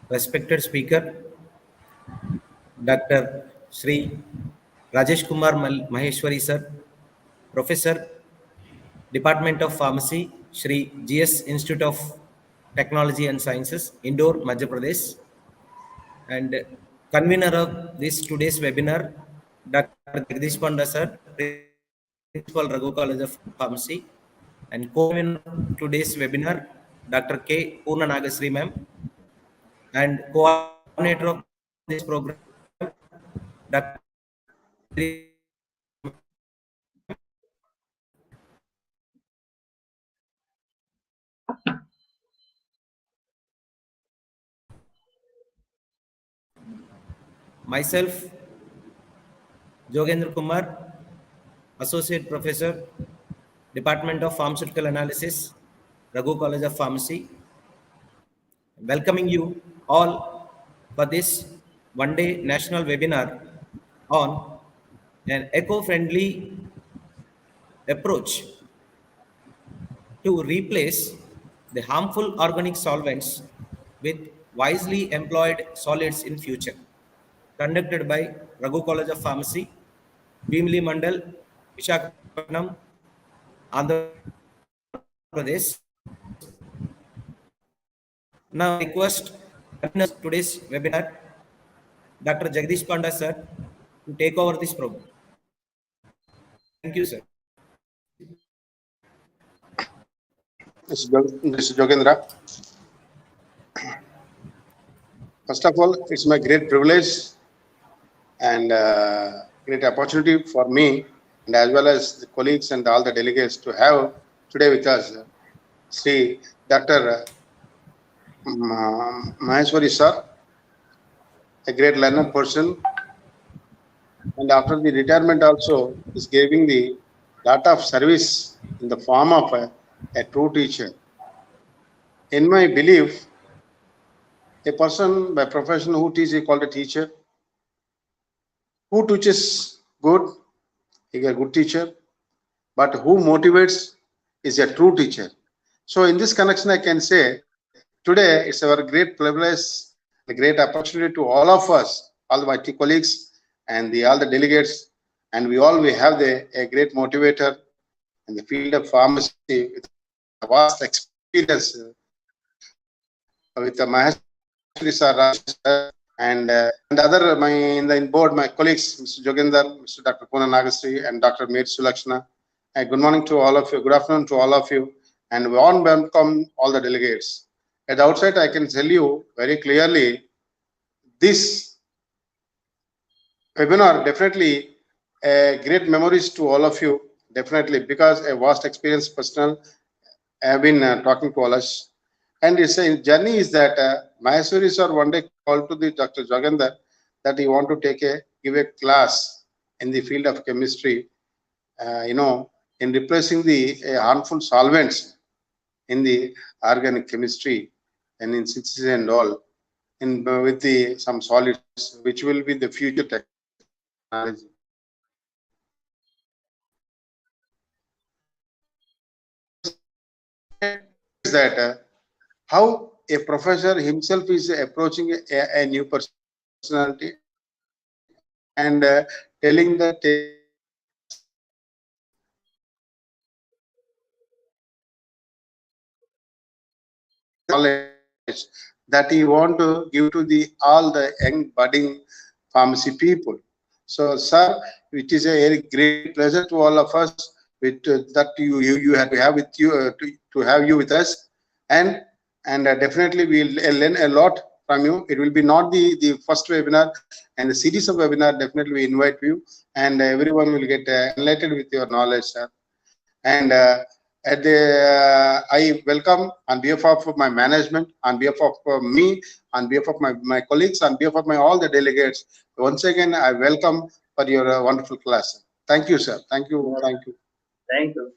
respected speaker, Dr. Shri Rajesh Kumar Maheswari sir, Professor, Department of Pharmacy, Shri GS Institute of Technology and Sciences, Indore, Madhya Pradesh, and convener of this today's webinar, Dr. Jagdish Panda sir, Principal Raghu College of Pharmacy, and co-convener of today's webinar, Dr. K. Poorna Nagasri ma'am, and coordinator of this program, Dr. myself, Jogendra Kumar, Associate Professor, Department of Pharmaceutical Analysis, Raghu College of Pharmacy, welcoming you all for this one-day national webinar on an eco-friendly approach to replace the harmful organic solvents with wisely employed solids in future, conducted by Raghu College of Pharmacy, Bhimli Mandal, Visakhapatnam, Andhra Pradesh. Now I request today's webinar, Dr. Jagdish Panda sir, to take over this program. Thank you, sir. Mr. Jogendra. First of all, it's my great privilege and great opportunity for me and as well as the colleagues and all the delegates to have today with us Shri Dr. Maheswari sir, a great learned person, and after the retirement also is giving the lot of service in the form of a true teacher. In my belief, a person by profession who teaches is called a teacher. Who teaches good is a good teacher, but who motivates is a true teacher. So in this connection, I can say today it's our great privilege, a great opportunity to all of us, all my colleagues and all the delegates, and we have a great motivator in the field of pharmacy with a vast experience with the Maheswari sir, Rajesh sir, and other in board my colleagues, Mr. Jogendra, Mr. Dr. Poorna Nagasri, and Dr. Mir Sulakshana. Good morning to all of you. Good afternoon to all of you, and warm welcome all the delegates. At the outset, I can tell you very clearly, this webinar definitely great memories to all of you, definitely, because a vast experience personal have been talking to all us. And it's a journey is that Maheswari sir one day called to the Dr. Jogendra that he want to give a class in the field of chemistry, in replacing the harmful solvents in the organic chemistry and in synthesis and all, with some solids, which will be the future technology. That how a professor himself is approaching a new personality and telling the knowledge that he want to give to all the young budding pharmacy people. So, sir, it is a very great pleasure to all of us with that you have with you to have you with us, and definitely we'll learn a lot from you. It will be not the first webinar, and the series of webinar. Definitely we invite you, and everyone will get enlightened with your knowledge, sir. And I welcome on behalf of my management, on behalf of me, on behalf of my colleagues, on behalf of all the delegates. Once again, I welcome for your wonderful class. Thank you, sir. Thank you. Thank you. Thank you.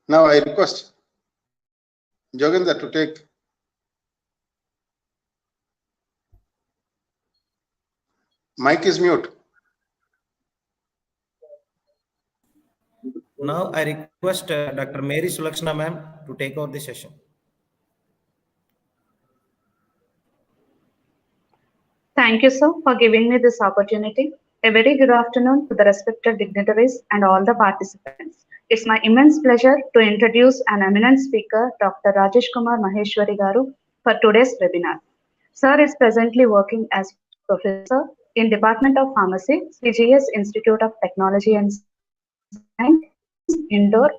Now I request Jogendra to take. Mic is mute. Now I request Dr. Mary Sulakshana ma'am to take over the session. Thank you, sir, for giving me this opportunity. A very good afternoon to the respected dignitaries and all the participants. It's my immense pleasure to introduce an eminent speaker, Dr. Rajesh Kumar Maheswari Garu, for today's webinar. Sir is presently working as professor in Department of Pharmacy, CGS Institute of Technology and Science, Indore.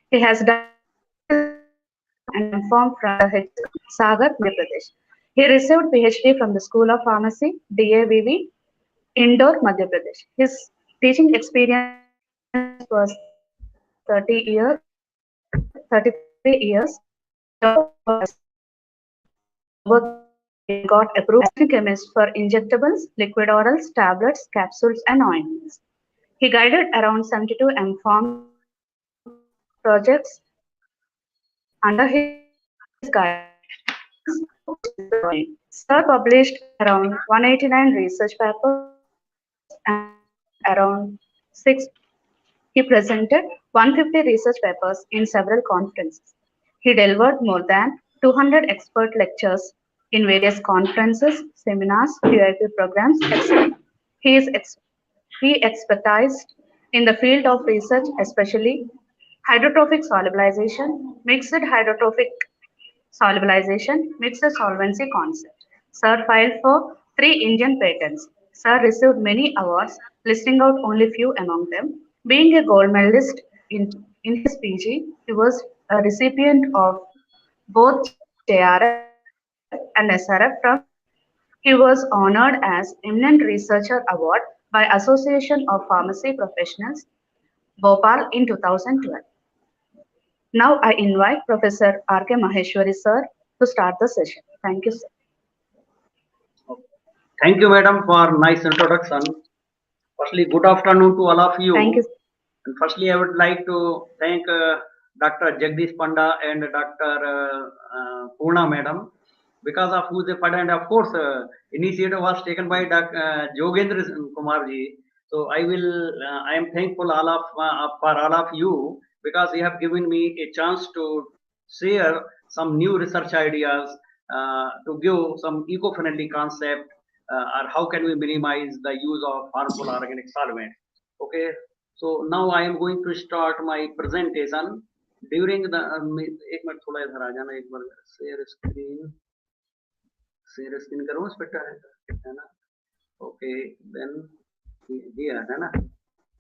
He has done and M.Pharm from the Sagar, Madhya Pradesh. He received PhD from the School of Pharmacy, DAVV, Indore, Madhya Pradesh. His teaching experience was 33 years. He got approved as a chemist for injectables, liquid orals, tablets, capsules, and ointments. He guided around 72 M.Pharm projects under his guidance. Sir published around 189 research papers and around 6. He presented 150 research papers in several conferences. He delivered more than 200 expert lectures in various conferences, seminars, QIP programs, etc. He is he expertised in the field of research, especially hydrotrophic solubilization, mixed hydrotrophic solubilization, mixed solvency concept. Sir filed for 3 Indian patents. Sir received many awards, listing out only few among them. Being a gold medalist in his PG, he was a recipient of both JRF and SRF from UAE. He was honored as Eminent Researcher Award by Association of Pharmacy Professionals, Bhopal in 2012. Now I invite Professor R.K. Maheshwari sir to start the session. Thank you, sir. Thank you, madam, for nice introduction. Firstly, good afternoon to all of you. Thank you. And firstly, I would like to thank Dr. Jagdish Panda and Dr. Purna madam, because of whose effort and of course initiative was taken by Dr. Jogendra Kumar ji. So I am thankful for all of you, because you have given me a chance to share some new research ideas, to give some eco-friendly concept, or how can we minimize the use of harmful organic solvents. Okay, so now I am going to start my presentation. During the एक minute थोड़ा इधर आ जाना, एक बार share screen करूँ, इस पे है ना. Okay, then here है ना,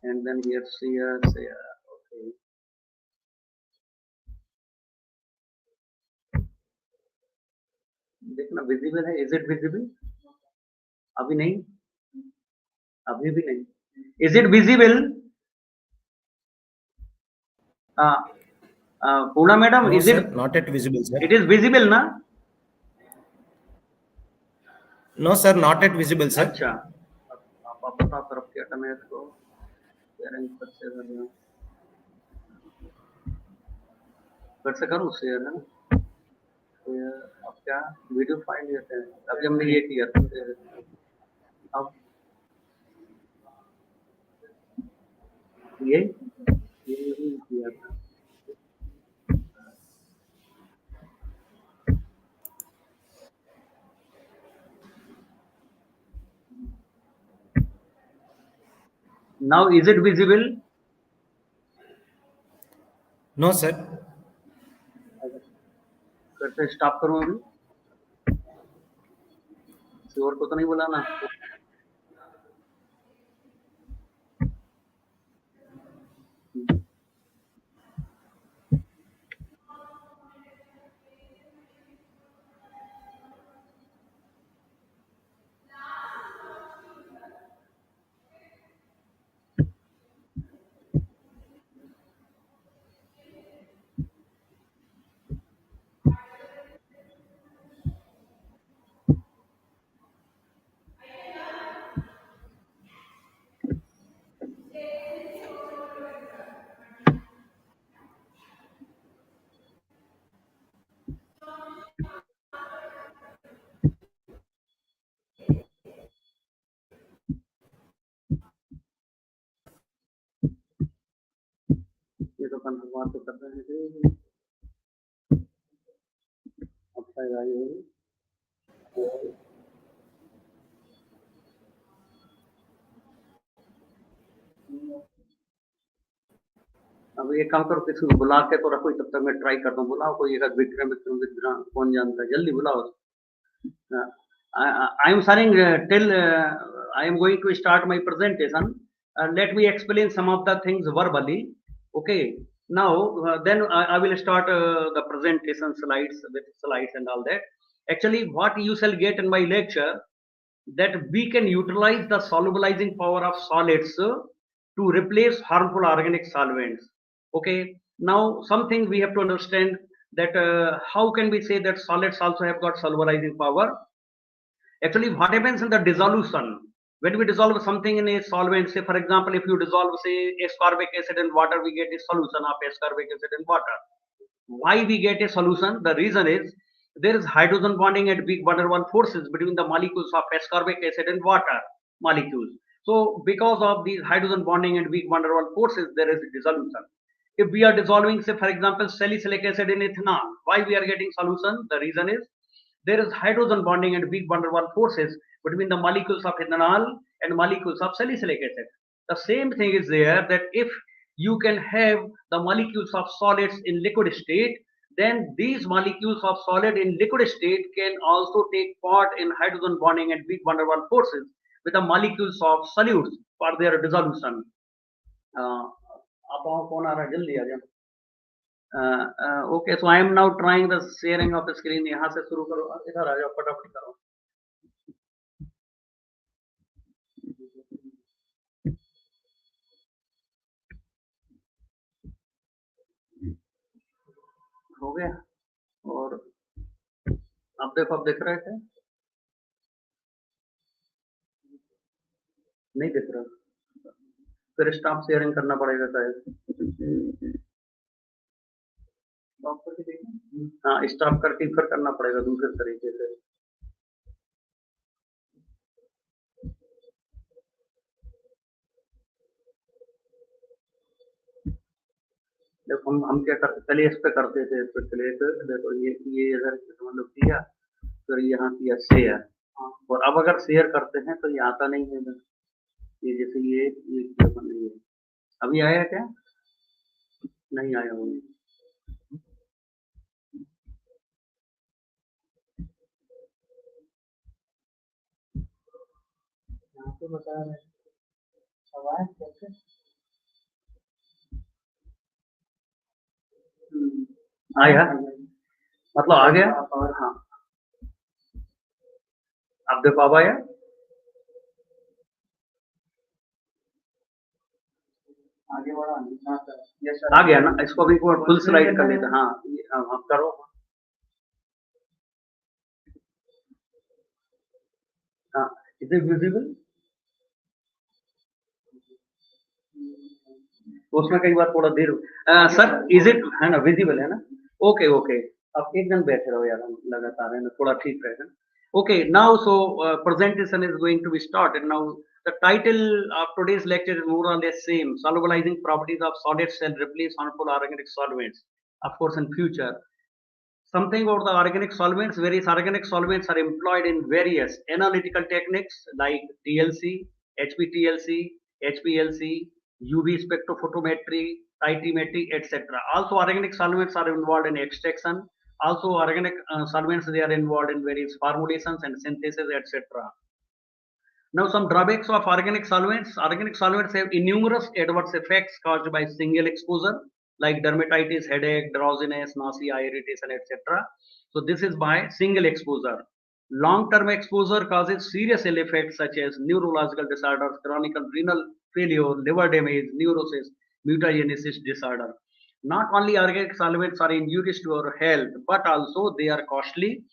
and then here share. Okay, देखना विजिबल है. Is it visible? अभी नहीं, अभी भी नहीं. Is it visible? Puna madam, No, is sir, it? not yet visible, sir. It is visible ना? No, sir, not yet visible, sir. अच्छा, आप बता तरफ क्या करना है इसको. शेयरिंग पर से करना, फिर से करूँ शेयर है ना. अब क्या वीडियो फाइल लेते हैं. अभी हमने ये किया था. अब ये नहीं किया था. Now is it visible? No, sir. फिर से स्टॉप करूँ अभी. किसी और को तो नहीं बुलाना. बात तो कर रहे हैं अब शायद आई होगी। अब एक काम करो, किसी को बुला के तो रखो, तब तक मैं ट्राई करता हूँ। बुलाओ कोई एक विक्रम विक्रम विक्रम, कौन जानता है, जल्दी बुलाओ। I am saying till I am going to start my presentation. Let me explain some of the things verbally. Okay. Now then I will start the presentation slides with slides and all that. Actually, what you shall get in my lecture, that we can utilize the solubilizing power of solids to replace harmful organic solvents. Okay. Now something we have to understand, that how can we say that solids also have got solubilizing power? Actually, what happens in the dissolution, when we dissolve something in a solvent, say for example, if you dissolve say ascorbic acid in water, we get a solution of ascorbic acid in water. Why we get a solution? The reason is there is hydrogen bonding at weak van der Waals forces between the molecules of ascorbic acid and water molecules. So because of these hydrogen bonding and weak van der Waals forces, there is a dissolution. If we are dissolving, say for example, salicylic acid in ethanol, why we are getting solution? The reason is there is hydrogen bonding and weak van der Waals forces between the molecules of ethanol and molecules of salicylic acid. The same thing is there, that if you can have the molecules of solids in liquid state, then these molecules of solid in liquid state can also take part in hydrogen bonding and weak van der Waals forces with the molecules of solutes for their dissolution. आप कौन आ रहा है, जल्दी आ जाओ। Okay, so I am now trying the sharing of the screen. यहाँ से शुरू करो, इधर आ जाओ, फटाफट करो। हो गया। और अब देखो, अब दिख रहा है क्या? नहीं दिख रहा, फिर स्टॉप शेयरिंग करना पड़ेगा शायद। स्टॉप करके देखिए, हाँ स्टॉप करके फिर करना पड़ेगा दूसरे तरीके से। देखो हम क्या करते, पहले इस पे करते थे, इस पे क्लिक, देखो ये इधर मतलब किया, फिर यहाँ किया शेयर, और अब अगर शेयर करते हैं तो ये आता नहीं है इधर, ये जैसे ये नहीं है। अभी आया क्या? नहीं आया वो। यहाँ पे बता रहे आवाज कैसे आया, मतलब आ गया। हाँ अब देखो, अब आया, आगे बढ़ा, आ गया ना। इसको अभी फुल स्लाइड कर लेते। हाँ आप करो। हाँ, इज इट विजिबल? उसमें कई बार थोड़ा देर सर, इज इट है ना, विजिबल है ना? ओके ओके, अब एक दिन बैठे रहो यार, हम लगातार है ना, थोड़ा ठीक रहेगा। Okay, now so presentation is going to be started now. The title of today's lecture is more or less same: solubilizing properties of solids shall replace harmful organic solvents, of course in future. Something about the organic solvents. Various organic solvents are employed in various analytical techniques like TLC, HPTLC, HPLC, UV spectrophotometry, titrimetry, etc. Also, organic solvents are involved in extraction. Also, organic solvents, they are involved in various formulations and synthesis, etc. Now, some drawbacks of organic solvents. Organic solvents have numerous adverse effects caused by single exposure, like dermatitis, headache, drowsiness, nausea, irritation, etc. So, this is by single exposure. Long-term exposure causes serious ill effects such as neurological disorders, chronic renal failure, liver damage, neurosis, mutagenesis disorder. Not only organic solvents are injurious to our health, but also they are costly.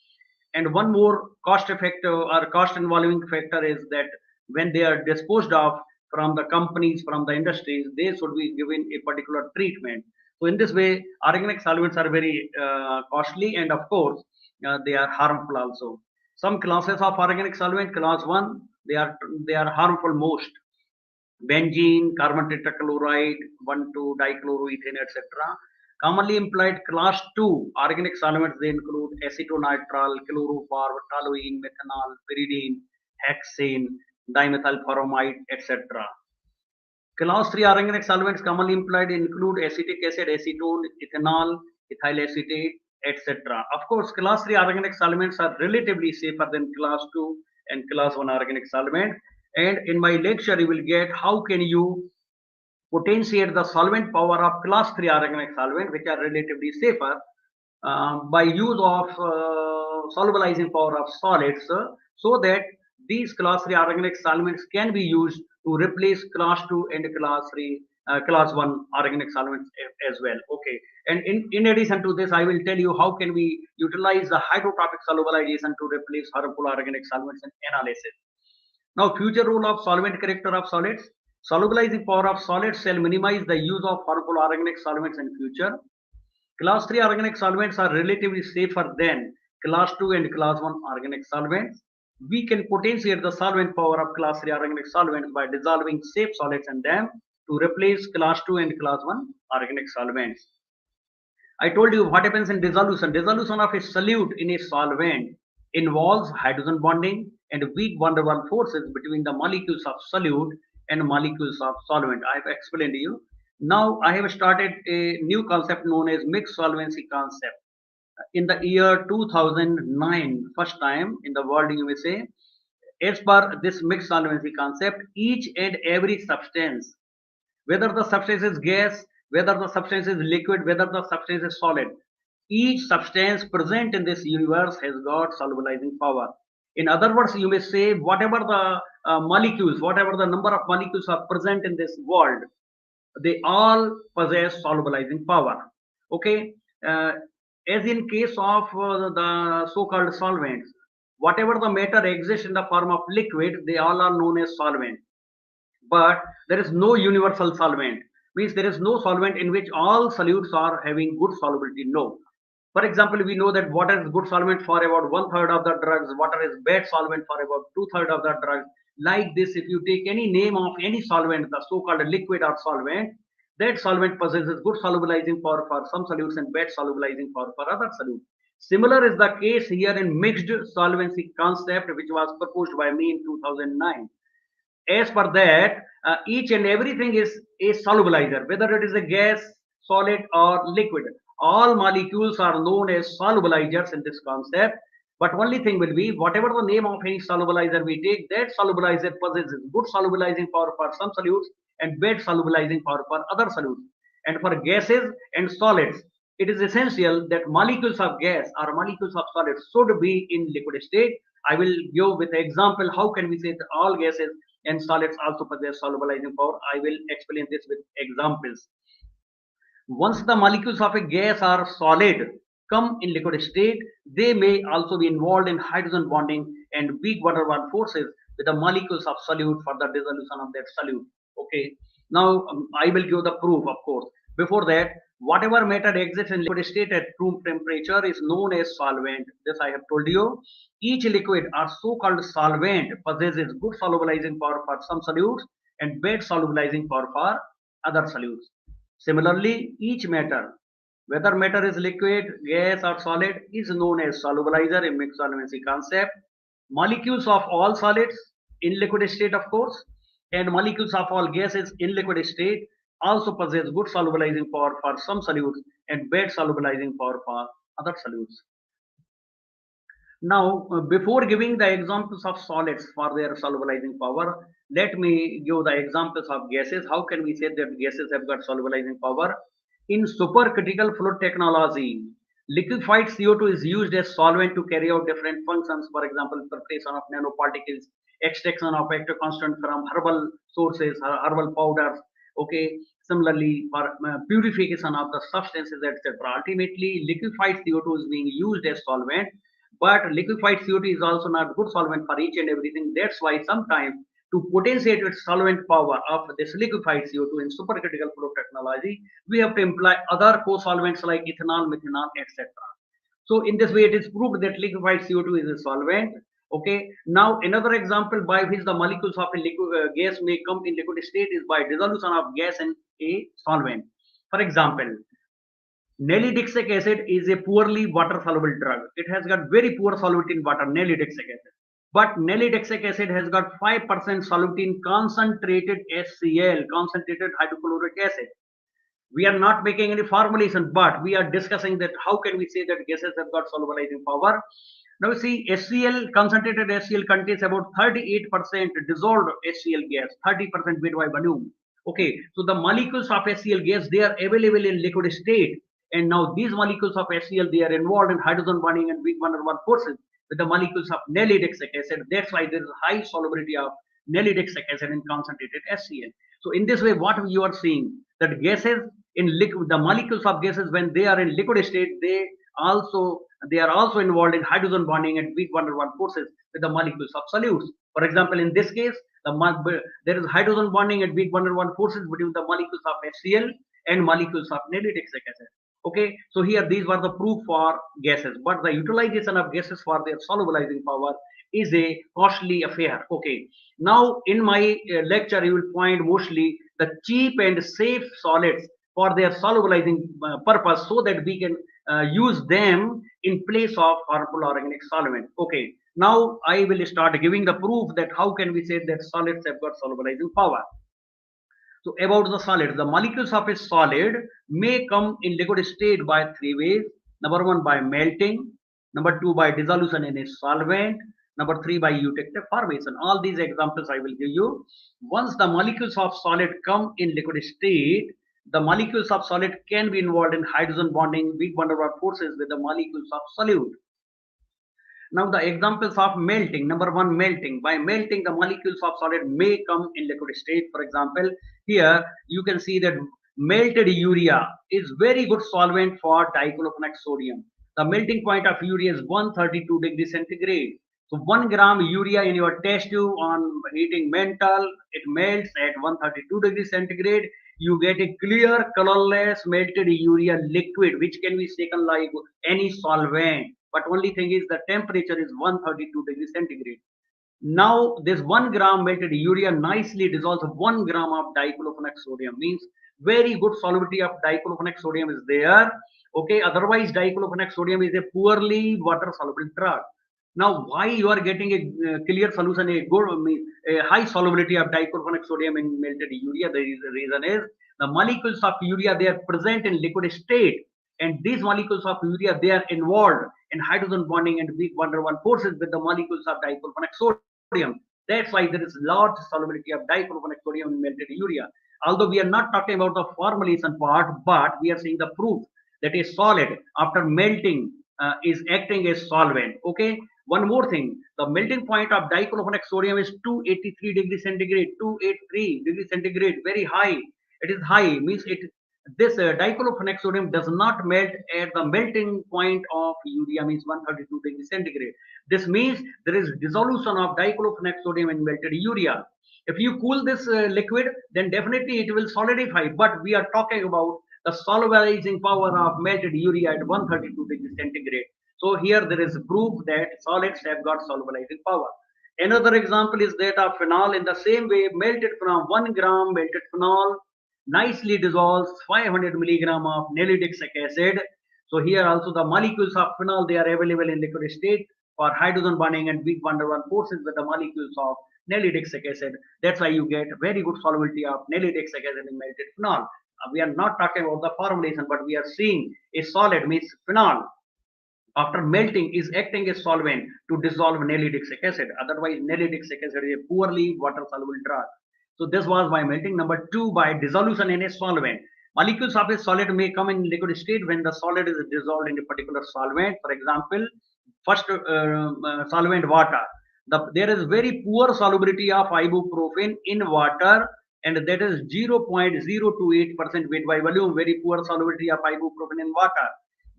And one more cost effective or cost involving factor is that when they are disposed of from the companies, from the industries, they should be given a particular treatment. So in this way, organic solvents are very costly, and of course, they are harmful also. Some classes of organic solvent, class 1, they are harmful most: benzene, carbon tetrachloride, 1,2-dichloroethane, etc. Commonly employed class 2 organic solvents, they include acetonitrile, chloroform, toluene, methanol, pyridine, hexane, dimethylformamide, etc. Class 3 organic solvents commonly employed include acetic acid, acetone, ethanol, ethyl acetate, etc. Of course, class 3 organic solvents are relatively safer than class 2 and class 1 organic solvent. And in my lecture, you will get how can you potentiate the solvent power of class 3 organic solvent, which are relatively safer, by use of solubilizing power of solids, so that these class 3 organic solvents can be used to replace class 2 and class 1 organic solvents as well. Okay, and in addition to this, I will tell you how can we utilize the hydrotropic solubilization to replace harmful organic solvents in analysis. Now, future role of solvent character of solids. Solubilizing power of solids shall minimize the use of harmful organic solvents in future. Class 3 organic solvents are relatively safer than class 2 and class 1 organic solvents. We can potentiate the solvent power of class 3 organic solvents by dissolving safe solids in them to replace class 2 and class 1 organic solvents. I told you what happens in dissolution. Dissolution of a solute in a solvent involves hydrogen bonding and weak van der Waals forces between the molecules of solute and molecules of solvent. I have explained to you. Now I have started a new concept known as mixed solvency concept. In the year 2009, first time in the world, you may say, as per this mixed solvency concept, each and every substance, whether the substance is gas, whether the substance is liquid, whether the substance is solid, each substance present in this universe has got solubilizing power. In other words, you may say whatever the molecules, whatever the number of molecules are present in this world, they all possess solubilizing power. Okay, as in case of the so-called solvents, whatever the matter exists in the form of liquid, they all are known as solvent. But there is no universal solvent, means there is no solvent in which all solutes are having good solubility. No. For example, we know that water is good solvent for about 1/3 of the drugs, water is bad solvent for about 2/3 of the drugs. Like this, if you take any name of any solvent, the so-called liquid or solvent, that solvent possesses good solubilizing power for some solutes and bad solubilizing power for other solutes. Similar is the case here in mixed solvency concept, which was proposed by me in 2009. As per that, each and everything is a solubilizer, whether it is a gas, solid, or liquid. All molecules are known as solubilizers in this concept. But only thing will be, whatever the name of any solubilizer we take, that solubilizer possesses good solubilizing power for some solutes and bad solubilizing power for other solutes. And for gases and solids, it is essential that molecules of gas or molecules of solids should be in liquid state. I will give with example how can we say that all gases and solids also possess solubilizing power. I will explain this with examples. Once the molecules of a gas or solid come in liquid state, they may also be involved in hydrogen bonding and weak van der Waals forces with the molecules of solute for the dissolution of that solute. Okay. Now I will give the proof, of course. Before that, whatever matter exists in liquid state at room temperature is known as solvent. This I have told you. Each liquid or so-called solvent possesses good solubilizing power for some solutes and bad solubilizing power for other solutes. Similarly, each matter, whether matter is liquid, gas, or solid, is known as solubilizer in mixed solvency concept. Molecules of all solids in liquid state, of course, and molecules of all gases in liquid state also possess good solubilizing power for some solutes and bad solubilizing power for other solutes. Now, before giving the examples of solids for their solubilizing power, let me give the examples of gases. How can we say that gases have got solubilizing power? In supercritical fluid technology, liquefied CO2 is used as solvent to carry out different functions. For example, preparation of nanoparticles, extraction of active constant from herbal sources, herbal powders. Okay. Similarly, for purification of the substances, etc. Ultimately, liquefied CO2 is being used as solvent. But liquefied CO2 is also not good solvent for each and everything. That's why sometimes to potentiate its solvent power of this liquefied CO2 in supercritical fluid technology, we have to employ other co-solvents like ethanol, methanol, etc. So in this way, it is proved that liquefied CO2 is a solvent. Okay. Now another example by which the molecules of a liquid gas may come in liquid state is by dissolution of gas in a solvent. For example, Nalidixic acid is a poorly water soluble drug. It has got very poor solubility in water, nalidixic acid. But nalidixic acid has got 5% solubility in concentrated HCl, concentrated hydrochloric acid. We are not making any formulation, but we are discussing that how can we say that gases have got solubilizing power. Now you see HCl, concentrated HCl contains about 38% dissolved HCl gas, 30% weight by volume. Okay, so the molecules of HCl gas, they are available in liquid state, and now these molecules of HCl, they are involved in hydrogen bonding and weak van der Waals forces with the molecules of nalidixic acid. That's why there is high solubility of nalidixic acid in concentrated HCl. So in this way, what you are seeing that gases in liquid, the molecules of gases when they are in liquid state, also they are also involved in hydrogen bonding and weak van der Waals forces with the molecules of solutes. For example, in this case, there is hydrogen bonding and weak van der Waals forces between the molecules of HCl and molecules of nalidixic acid. Okay, so here these were the proof for gases, but the utilization of gases for their solubilizing power is a costly affair. Okay, now in my lecture you will find mostly the cheap and safe solids for their solubilizing purpose, so that we can use them in place of harmful organic solvent. Okay, now I will start giving the proof that how can we say that solids have got solubilizing power. So about the solid, the molecules of a solid may come in liquid state by three ways. Number one, by melting. Number two, by dissolution in a solvent. Number three, by eutectic formation. All these examples I will give you. Once the molecules of solid come in liquid state, the molecules of solid can be involved in hydrogen bonding, weak van der Waals forces with the molecules of solute. Now the examples of melting. Number one, melting. By melting, the molecules of solid may come in liquid state. For example, here you can see that melted urea is very good solvent for dichlorofenac sodium. The melting point of urea is 132 degrees centigrade. So 1 gram urea in your test tube on heating mantle, it melts at 132 degrees centigrade. You get a clear, colorless melted urea liquid, which can be taken like any solvent. But only thing is the temperature is 132 degrees centigrade. Now this 1 gram melted urea nicely dissolves 1 gram of dichlorofenac sodium, means very good solubility of dichlorofenac sodium is there. Okay, otherwise dichlorofenac sodium is a poorly water soluble drug. Now why you are getting a clear solution, a good a high solubility of dichlorofenac sodium in melted urea? The reason is the molecules of urea, they are present in liquid state, and these molecules of urea, they are involved in hydrogen bonding and weak van der Waals forces with the molecules of dichlorofenac sodium. That's why there is large solubility of dichlorofenac sodium in melted urea. Although we are not talking about the formulation part, but we are seeing the proof that a solid after melting is acting as solvent. Okay, one more thing, the melting point of dichlorofenac sodium is 283 degrees centigrade, 283 degrees centigrade, very high. It is high, means it this dichlorofenac sodium does not melt at the melting point of urea, means 132 degrees centigrade. This means there is dissolution of dichlorofenac sodium in melted urea. If you cool this liquid, then definitely it will solidify, but we are talking about the solubilizing power of melted urea at 132 degrees centigrade. So here there is proof that solids have got solubilizing power. Another example is that of phenol. In the same way, melted phenol, 1 gram melted phenol nicely dissolves 500 milligram of nalidixic acid. So here also the molecules of phenol, they are available in liquid state for hydrogen bonding and weak van der Waals forces with the molecules of nalidixic acid. That's why you get very good solubility of nalidixic acid in melted phenol. We are not talking about the formulation, but we are seeing a solid, means phenol, after melting is acting as solvent to dissolve nalidixic acid. Otherwise, nalidixic acid is a poorly water soluble drug. So this was by melting. Number two, by dissolution in a solvent. Molecules of a solid may come in liquid state when the solid is dissolved in a particular solvent. For example, first solvent water. There is very poor solubility of ibuprofen in water, and that is 0.028% weight by volume. Very poor solubility of ibuprofen in water.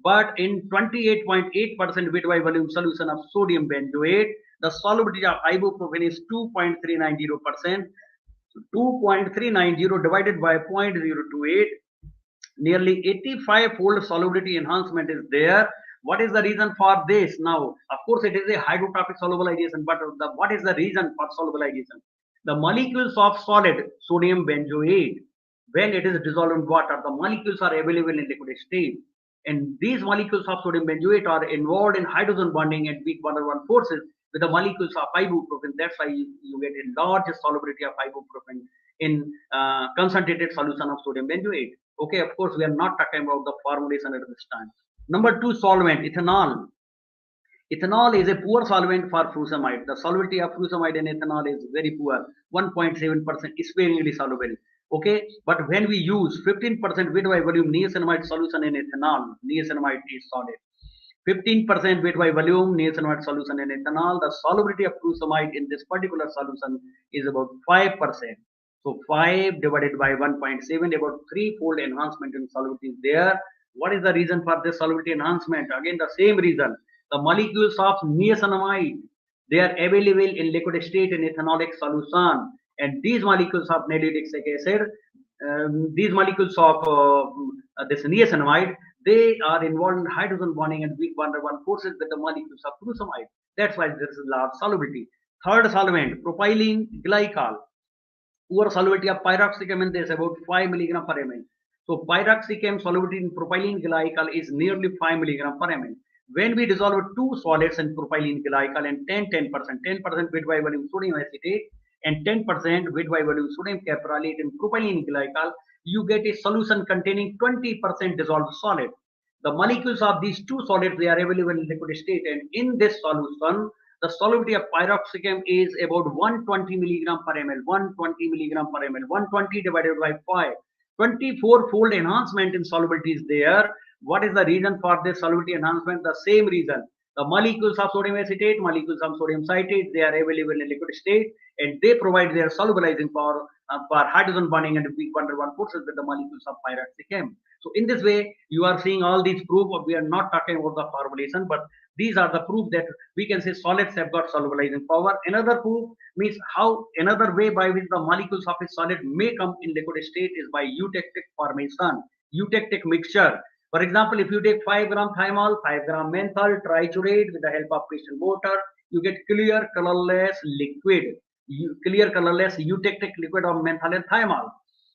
But in 28.8% weight by volume solution of sodium benzoate, the solubility of ibuprofen is 2.390%. So 2.390 divided by 0.028, nearly 85-fold solubility enhancement is there. What is the reason for this? Now, of course, it is a hydrotrophic solubilization, but what is the reason for solubilization? The molecules of solid sodium benzoate, when it is dissolved in water, the molecules are available in liquid state. And these molecules of sodium benzoate are involved in hydrogen bonding and weak van der Waals forces with the molecules of ibuprofen. That's why you get a large solubility of ibuprofen in concentrated solution of sodium benzoate. Okay, of course, we are not talking about the formulation at this time. Number 2, solvent, ethanol. Ethanol is a poor solvent for furosemide. The solubility of furosemide in ethanol is very poor, 1.7%, sparingly soluble. Okay, but when we use 15% weight by volume niacinamide solution in ethanol, niacinamide is solid. 15% weight by volume niacinamide solution in ethanol, the solubility of furosemide in this particular solution is about 5%. So 5 divided by 1.7, about 3-fold enhancement in solubility is there. What is the reason for this solubility enhancement? Again, the same reason. The molecules of niacinamide, they are available in liquid state in ethanolic solution, and these molecules of natriuretic acid, these molecules of this niacinamide, they are involved in hydrogen bonding and weak van der Waals forces with the molecules of furosemide. That's why there is a large solubility. Third solvent, propylene glycol. Poor solubility of pyroxychem is about 5 mg per ml. So pyroxychem solubility in propylene glycol is nearly 5 mg per ml. When we dissolve two solids in propylene glycol and 10% weight by volume sodium acetate and 10% weight by volume sodium caprolate in propylene glycol, you get a solution containing 20% dissolved solid. The molecules of these two solids, they are available in liquid state, and in this solution, the solubility of pyroxychem is about 120 milligram per ml, 120 milligram per ml, 120 divided by 5. 24-fold enhancement in solubility is there. What is the reason for this solubility enhancement? The same reason. The molecules of sodium acetate, molecules of sodium citrate, they are available in liquid state, and they provide their solubilizing power for hydrogen bonding and weak van der Waals forces with the molecules of pyroxychem. So in this way, you are seeing all these proof. We are not talking about the formulation, but these are the proof that we can say solids have got solubilizing power. Another proof means how another way by which the molecules of a solid may come in liquid state is by eutectic formation, eutectic mixture. For example, if you take 5 gram thymol, 5 gram menthol, triturate with the help of piston mortar, you get clear colorless liquid, clear colorless eutectic liquid of menthol and thymol.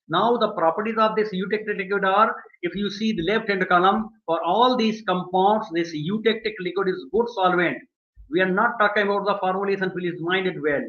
Now the properties of this eutectic liquid are, if you see the left hand column, for all these compounds, this eutectic liquid is good solvent. We are not talking about the formulation, please mind it well.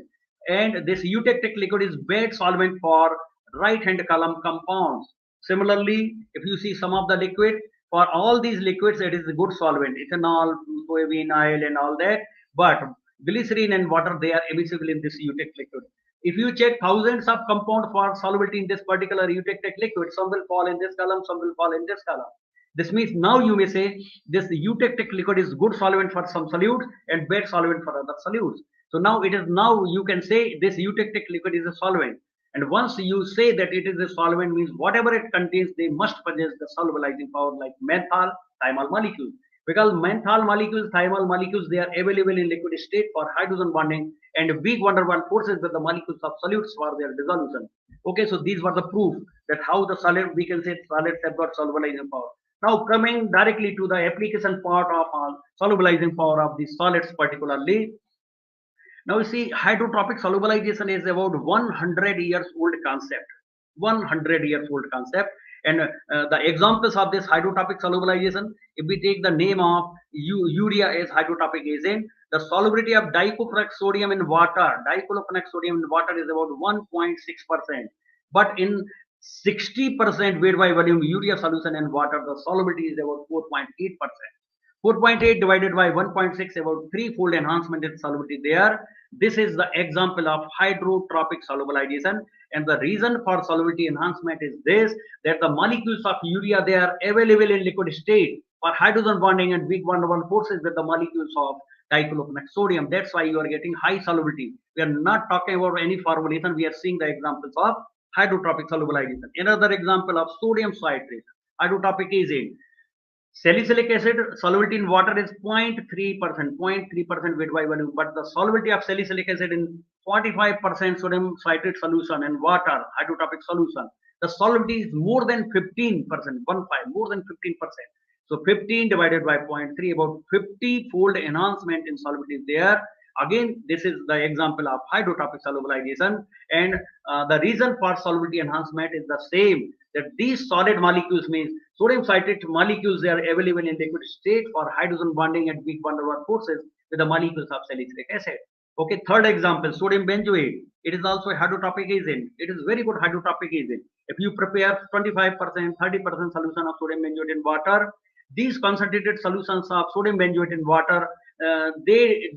And this eutectic liquid is bad solvent for right hand column compounds. Similarly, if you see some of the liquid, for all these liquids, it is a good solvent, ethanol, soybean oil and all that, but glycerin and water, they are immiscible in this eutectic liquid. If you check thousands of compound for solubility in this particular eutectic liquid, some will fall in this column, some will fall in this column. This means now you may say this eutectic liquid is good solvent for some solutes and bad solvent for other solutes. So now you can say this eutectic liquid is a solvent. And once you say that it is a solvent, means whatever it contains, they must possess the solubilizing power like menthol, thymol molecules. Because menthol molecules, thymol molecules, they are available in liquid state for hydrogen bonding and weak van der Waals forces with the molecules of solutes for their dissolution. Okay, so these were the proof that how the solid, we can say solids have got solubilizing power. Now coming directly to the application part of solubilizing power of these solids particularly. Now you see, hydrotropic solubilization is about 100 years old concept. 100 years old concept. And the examples of this hydrotropic solubilization, if we take the name of urea as hydrotropic agent, the solubility of diclofenac sodium in water, is about 1.6%. But in 60% weight by volume urea solution in water, the solubility is about 4.8%. 4.8 divided by 1.6, about 3-fold enhancement in solubility there. This is the example of hydrotropic solubilization, and the reason for solubility enhancement is this, that the molecules of urea, they are available in liquid state for hydrogen bonding and weak van der Waals forces with the molecules of diclofenac sodium. That's why you are getting high solubility. We are not talking about any formulation, we are seeing the examples of hydrotropic solubilization. Another example of sodium citrate, hydrotropic agent. Salicylic acid solubility in water is 0.3%, 0.3% weight by volume, but the solubility of salicylic acid in 45% sodium citrate solution and water, hydrotropic solution, the solubility is more than 15%, more than 15%. So 15 divided by 0.3, about 50-fold enhancement in solubility is there. Again, this is the example of hydrotropic solubilization, and the reason for solubility enhancement is the same, that these solid molecules means sodium citrate molecules, they are available in liquid state for hydrogen bonding and weak van der Waals forces with the molecules of salicylic acid. Okay, third example, sodium benzoate. It is also a hydrotropic agent. It is very good hydrotropic agent. If you prepare 25%, 30% solution of sodium benzoate in water, these concentrated solutions of sodium benzoate in water, they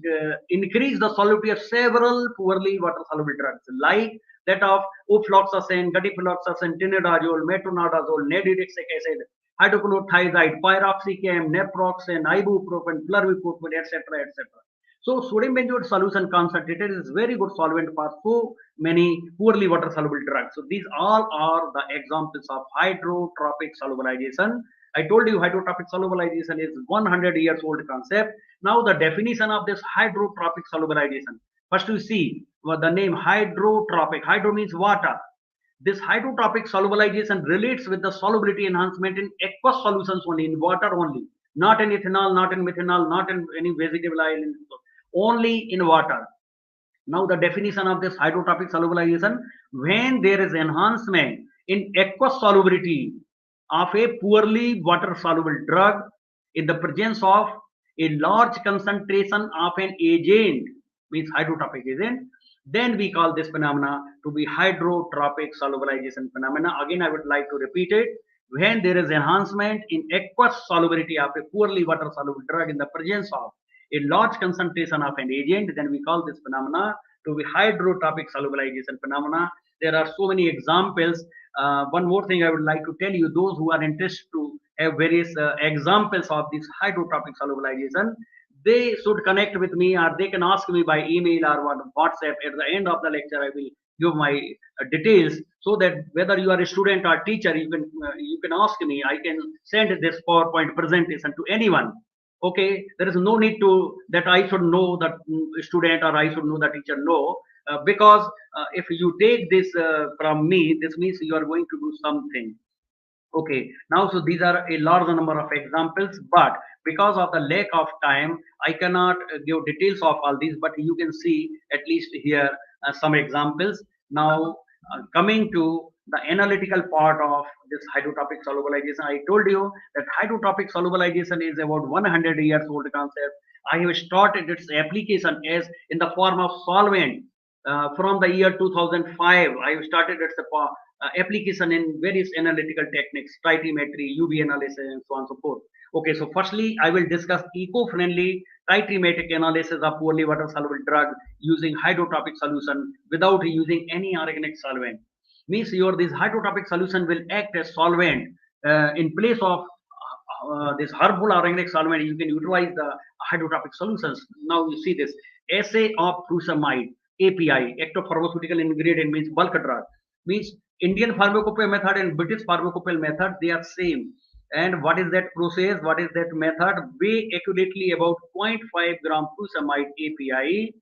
increase the solubility of several poorly water soluble drugs like that of ofloxacin, gadifloxacin, tinidazole, metronidazole, nadidixic acid, hydrochlorothiazide, pyroxicam, naproxen, ibuprofen, flurbiprofen, etc., etc. So sodium benzoate solution concentrated is very good solvent for so many poorly water soluble drugs. So these all are the examples of hydrotropic solubilization. I told you hydrotropic solubilization is 100 years old concept. Now the definition of this hydrotropic solubilization. First you see the name hydrotropic. Hydro means water. This hydrotropic solubilization relates with the solubility enhancement in aqueous solutions only, in water only, not in ethanol, not in methanol, not in any vegetable oil, only in water. Now the definition of this hydrotropic solubilization, when there is enhancement in aqueous solubility of a poorly water soluble drug in the presence of a large concentration of an agent, means hydrotropic agent, then we call this phenomena to be hydrotropic solubilization phenomena. Again, I would like to repeat it. When there is enhancement in aqueous solubility of a poorly water soluble drug in the presence of a large concentration of an agent, then we call this phenomena to be hydrotropic solubilization phenomena. There are so many examples. One more thing I would like to tell you, those who are interested to have various examples of this hydrotropic solubilization, they should connect with me, or they can ask me by email or WhatsApp. At the end of the lecture, I will give my details, so that whether you are a student or teacher, you can ask me. I can send this PowerPoint presentation to anyone. Okay, there is no need to that I should know that student or I should know the teacher. No, because if you take this from me, this means you are going to do something. Okay, now so these are a large number of examples, but because of the lack of time, I cannot give details of all these, but you can see at least here some examples. Now, coming to the analytical part of this hydrotropic solubilization, I told you that hydrotropic solubilization is about 100 years old concept. I have started its application as in the form of solvent from the year 2005. I have started its application in various analytical techniques, titrimetry, UV analysis, and so on and so forth. Okay, so firstly, I will discuss eco-friendly titrimetric analysis of poorly water soluble drug using hydrotropic solution without using any organic solvent. Means this hydrotropic solution will act as solvent in place of this harmful organic solvent. You can utilize the hydrotropic solutions. Now you see this assay of furosemide API, active pharmaceutical ingredient, means bulk drug, means Indian pharmacopoeia method and British pharmacopoeia method, they are same. And what is that process? What is that method? Weigh accurately about 0.5 gram furosemide API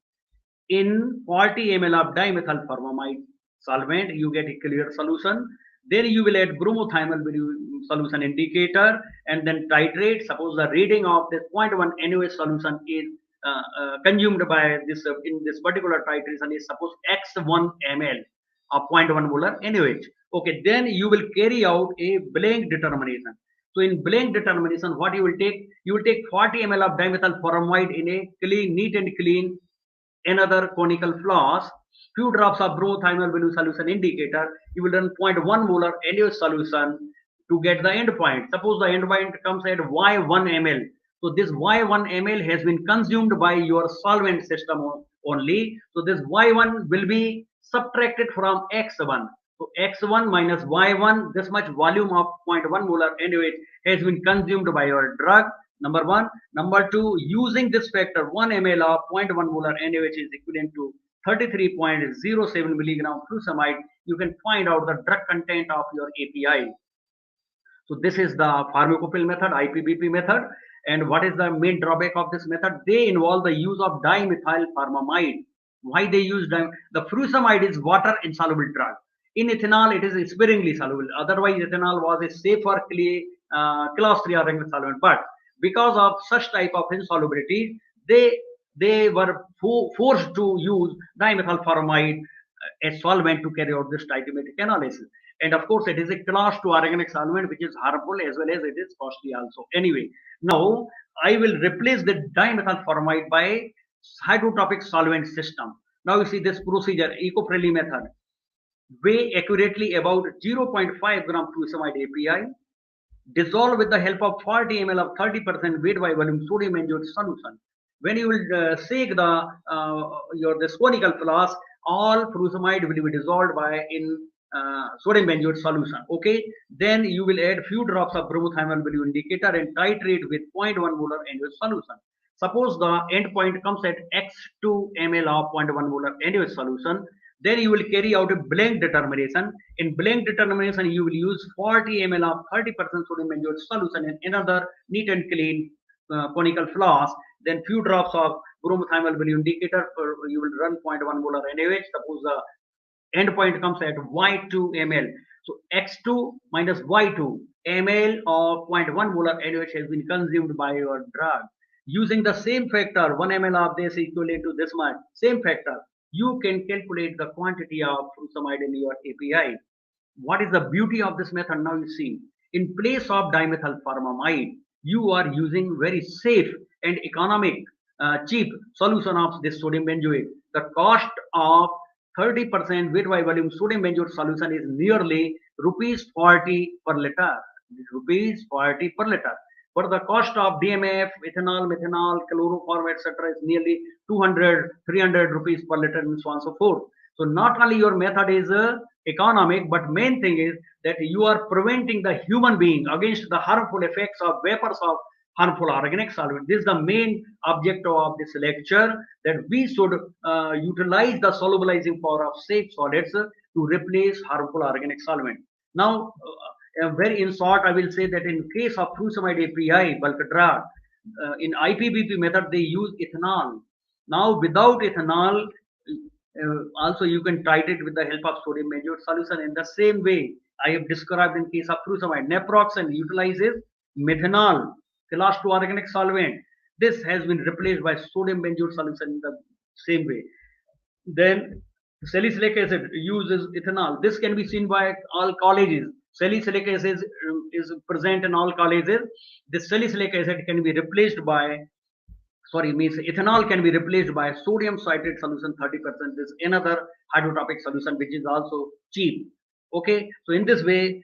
in 40 ml of dimethyl formamide solvent. You get a clear solution. Then you will add bromothiamine solution indicator and then titrate. Suppose the reading of this 0.1 NaOH solution is consumed by this in this particular titration is suppose x1 ml of 0.1 molar NaOH. Okay, then you will carry out a blank determination. So in blank determination, what you will take? You will take 40 ml of dimethyl formamide in a clean, neat and clean, another conical flask, few drops of bromothiamine value solution indicator. You will run 0.1 molar NaOH solution to get the end point. Suppose the end point comes at Y1 ml. So this Y1 ml has been consumed by your solvent system only. So this Y1 will be subtracted from X1. So X1 minus Y1, this much volume of 0.1 molar NaOH has been consumed by your drug. Number one. Number two, using this factor, 1 ml of 0.1 molar NaOH is equivalent to 33.07 milligram furosemide. You can find out the drug content of your API. So this is the pharmacopoeia method, IPBP method. And what is the main drawback of this method? They involve the use of dimethyl formamide. Why they use the furosemide is water insoluble drug. In ethanol, it is sparingly soluble. Otherwise, ethanol was a safer class 3 organic solvent. But because of such type of insolubility, they they were forced to use dimethylformamide as solvent to carry out this titematic analysis. And of course, it is a class 2 organic solvent, which is harmful as well as it is costly also. Anyway, now I will replace the dimethylformamide by hydrotropic solvent system. Now you see this procedure, eco-friendly method. Weigh accurately about 0.5 gram furosemide API, dissolve with the help of 40 ml of 30% weight by volume sodium benzoate solution. When you will shake this conical flask, all furosemide will be dissolved by in sodium benzoate solution. Okay, then you will add few drops of bromothiamine value indicator and titrate with 0.1 molar NaOH solution. Suppose the end point comes at x2 ml of 0.1 molar NaOH solution, then you will carry out a blank determination. In blank determination, you will use 40 ml of 30% sodium benzoate solution in another neat and clean conical flask. Then few drops of bromothiamine value indicator, you will run 0.1 molar NaOH. Suppose the end point comes at y2 ml. So x2 minus y2 ml of 0.1 molar NaOH has been consumed by your drug. Using the same factor, 1 ml of this equivalent to this much, same factor, you can calculate the quantity of furosemide in your API. What is the beauty of this method? Now you see, in place of dimethylformamide, you are using very safe and economic, cheap solution of this sodium benzoate. The cost of 30% weight by volume sodium benzoate solution is nearly rupees 40 per liter. Rupees 40 per liter. But the cost of DMF, ethanol, methanol, chloroform, etc. is nearly 200, 300 rupees per liter and so on and so forth. So not only your method is economic, but main thing is that you are preventing the human being against the harmful effects of vapors of harmful organic solvent. This is the main objective of this lecture, that we should utilize the solubilizing power of safe solids to replace harmful organic solvent. Now, very in short, I will say that in case of furosemide API bulk drug, in IPBP method they use ethanol. Now without ethanol, also you can titrate with the help of sodium benzoate solution in the same way I have described in case of furosemide. Naproxen utilizes methanol, class 2 organic solvent. This has been replaced by sodium benzoate solution in the same way. Then salicylic acid uses ethanol. This can be seen by all colleges. Salicylic acid is present in all colleges. This salicylic acid can be replaced by, ethanol can be replaced by sodium citrate solution 30%. This is another hydrotropic solution which is also cheap. Okay, so in this way,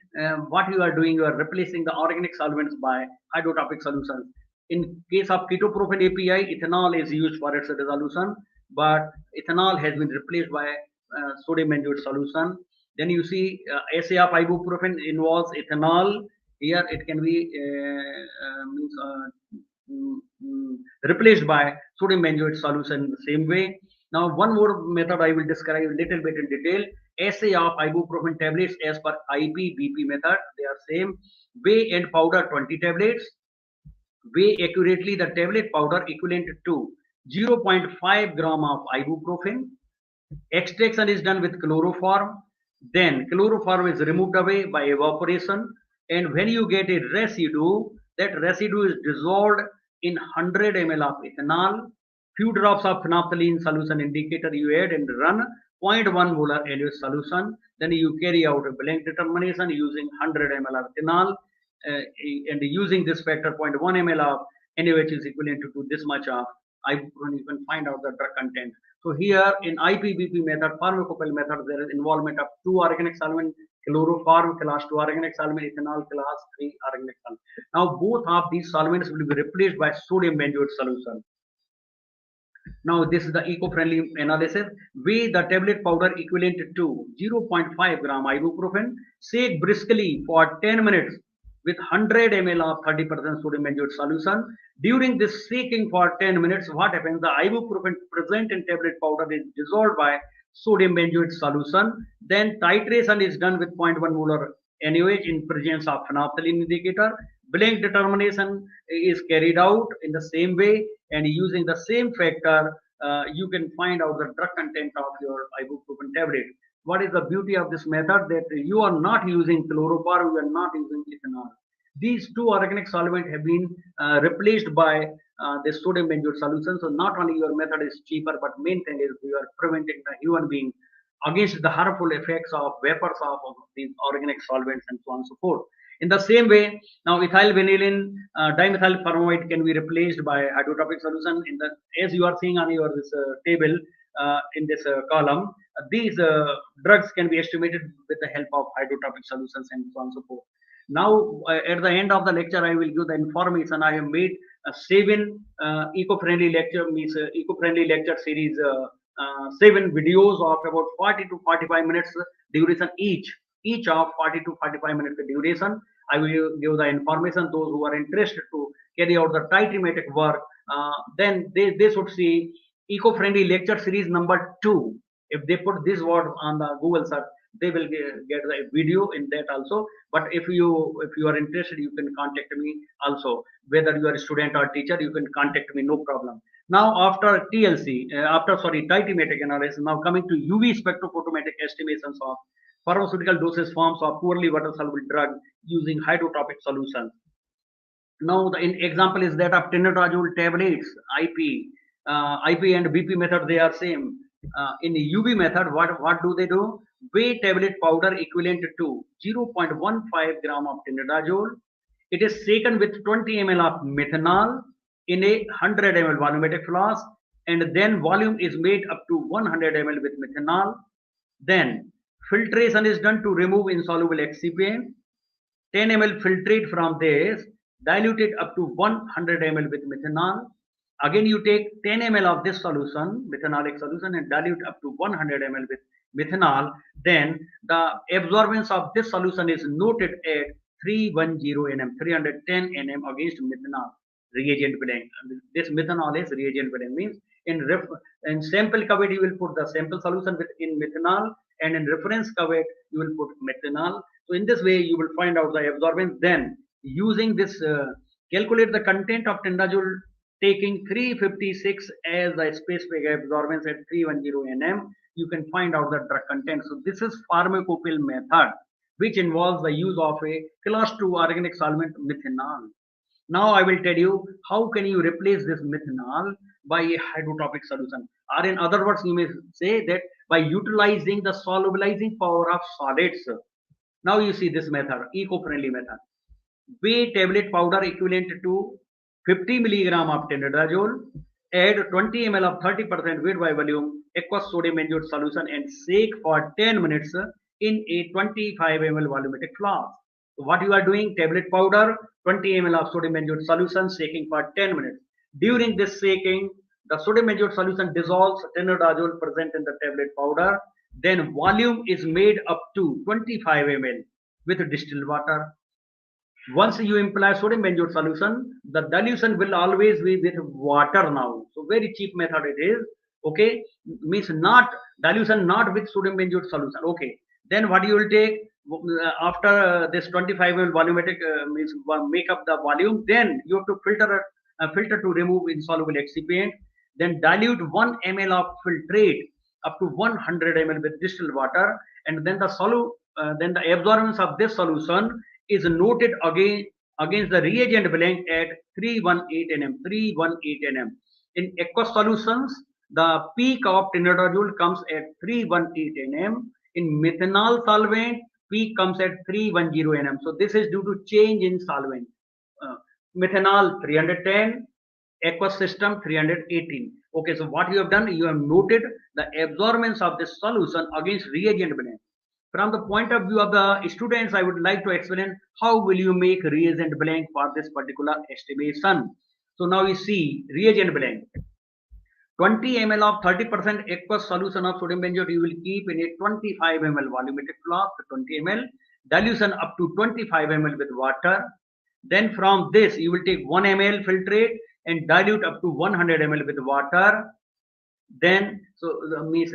what you are doing, you are replacing the organic solvents by hydrotropic solutions. In case of ketoprofen API, ethanol is used for its resolution, but ethanol has been replaced by sodium benzoate solution. Then you see assay of ibuprofen involves ethanol. Here it can be replaced by sodium benzoate solution in the same way. Now one more method I will describe a little bit in detail. Assay of ibuprofen tablets as per IPBP method. They are same. Weigh and powder 20 tablets. Weigh accurately the tablet powder equivalent to 0.5 gram of ibuprofen. Extraction is done with chloroform. Then chloroform is removed away by evaporation, and when you get a residue, that residue is dissolved in 100 ml of ethanol. Few drops of phenolphthalein solution indicator you add and run 0.1 molar NaOH solution. Then you carry out a blank determination using 100 ml of ethanol, and using this factor 0.1 ml of NaOH is equivalent to this much of ibuprofen. You can find out the drug content. So here in IPBP method, pharmacopoeia method, there is involvement of 2 organic solvent, chloroform class 2 organic solvent, ethanol class 3 organic solvent. Now both of these solvents will be replaced by sodium benzoate solution. Now this is the eco-friendly analysis. Weigh the tablet powder equivalent to 0.5 gram ibuprofen. Shake briskly for 10 minutes with 100 ml of 30% sodium benzoate solution. During this shaking for 10 minutes, what happens? The ibuprofen present in tablet powder is dissolved by sodium benzoate solution. Then titration is done with 0.1 molar NaOH in presence of phenolphthalein indicator. Blank determination is carried out in the same way, and using the same factor, you can find out the drug content of your ibuprofen tablet. What is the beauty of this method? That you are not using chloroform, you are not using ethanol. These two organic solvents have been replaced by the sodium benzoate solution. So not only your method is cheaper, but main thing is you are preventing the human being against the harmful effects of vapors of these organic solvents and so on and so forth. In the same way, now ethyl vanillin dimethyl formamide can be replaced by hydrotropic solution. In the as you are seeing on your this table in this column, these drugs can be estimated with the help of hydrotropic solutions and so on and so forth. Now, at the end of the lecture, I will give the information. I have made a 7 eco-friendly lecture, means eco-friendly lecture series, 7 videos of about 40 to 45 minutes duration each of 40 to 45 minutes duration. I will give the information. Those who are interested to carry out the trichromatic work, then they should see eco-friendly lecture series number 2. If they put this word on the Google search, they will get the video in that also. But if you are interested, you can contact me also. Whether you are a student or teacher, you can contact me, no problem. Now after TLC, trichromatic analysis, now coming to UV spectrophotometric estimations of pharmaceutical dosage forms of poorly water soluble drug using hydrotropic solutions. Now the example is that of tenotrazole tablets, IP, IP and BP method, they are same. In the UV method, what do they do? Weigh tablet powder equivalent to 0.15 gram of tenotrazole. It is shaken with 20 ml of methanol in a 100 ml volumetric flask, and then volume is made up to 100 ml with methanol. Then filtration is done to remove insoluble excipient. 10 ml filtrate from this, diluted up to 100 ml with methanol. Again, you take 10 ml of this solution, methanolic solution, and dilute up to 100 ml with methanol. Then the absorbance of this solution is noted at 310 nm, 310 nm against methanol reagent blank. This methanol is reagent blank, means in sample cuvette you will put the sample solution in methanol, and in reference cuvette you will put methanol. So in this way you will find out the absorbance. Then using this, calculate the content of tenotrazole, taking 356 as the specific absorbance at 310 nm, you can find out the drug content. So this is pharmacopoeia method, which involves the use of a class 2 organic solvent, methanol. Now I will tell you how can you replace this methanol by a hydrotropic solution, or in other words you may say that by utilizing the solubilizing power of solids. Now you see this method, eco-friendly method. Weigh tablet powder equivalent to 50 milligram of tenotrazole, add 20 ml of 30% weight by volume aqueous sodium benzoate solution and shake for 10 minutes in a 25 ml volumetric flask. So what you are doing, tablet powder, 20 ml of sodium benzoate solution, shaking for 10 minutes. During this shaking, the sodium benzoate solution dissolves tenotrazole present in the tablet powder. Then volume is made up to 25 ml with distilled water. Once you imply sodium benzoate solution, the dilution will always be with water now. So very cheap method it is. Okay, means not dilution, not with sodium benzoate solution. Okay, then what you will take after this 25 ml volumetric means make up the volume. Then you have to filter to remove insoluble excipient. Then dilute 1 ml of filtrate up to 100 ml with distilled water, and then then the absorbance of this solution is noted again against the reagent blank at 318 nm. 318 nm. In aqueous solutions, the peak of tenotrazole comes at 318 nm. In methanol solvent, peak comes at 310 nm. So this is due to change in solvent. Methanol 310, aqueous system 318. Okay, so what you have done, you have noted the absorbance of this solution against reagent blank. From the point of view of the students, I would like to explain how will you make reagent blank for this particular estimation. So now you see reagent blank. 20 ml of 30% aqueous solution of sodium benzoate you will keep in a 25 ml volumetric flask, 20 ml, dilution up to 25 ml with water. Then from this you will take 1 ml filtrate and dilute up to 100 ml with water. Then means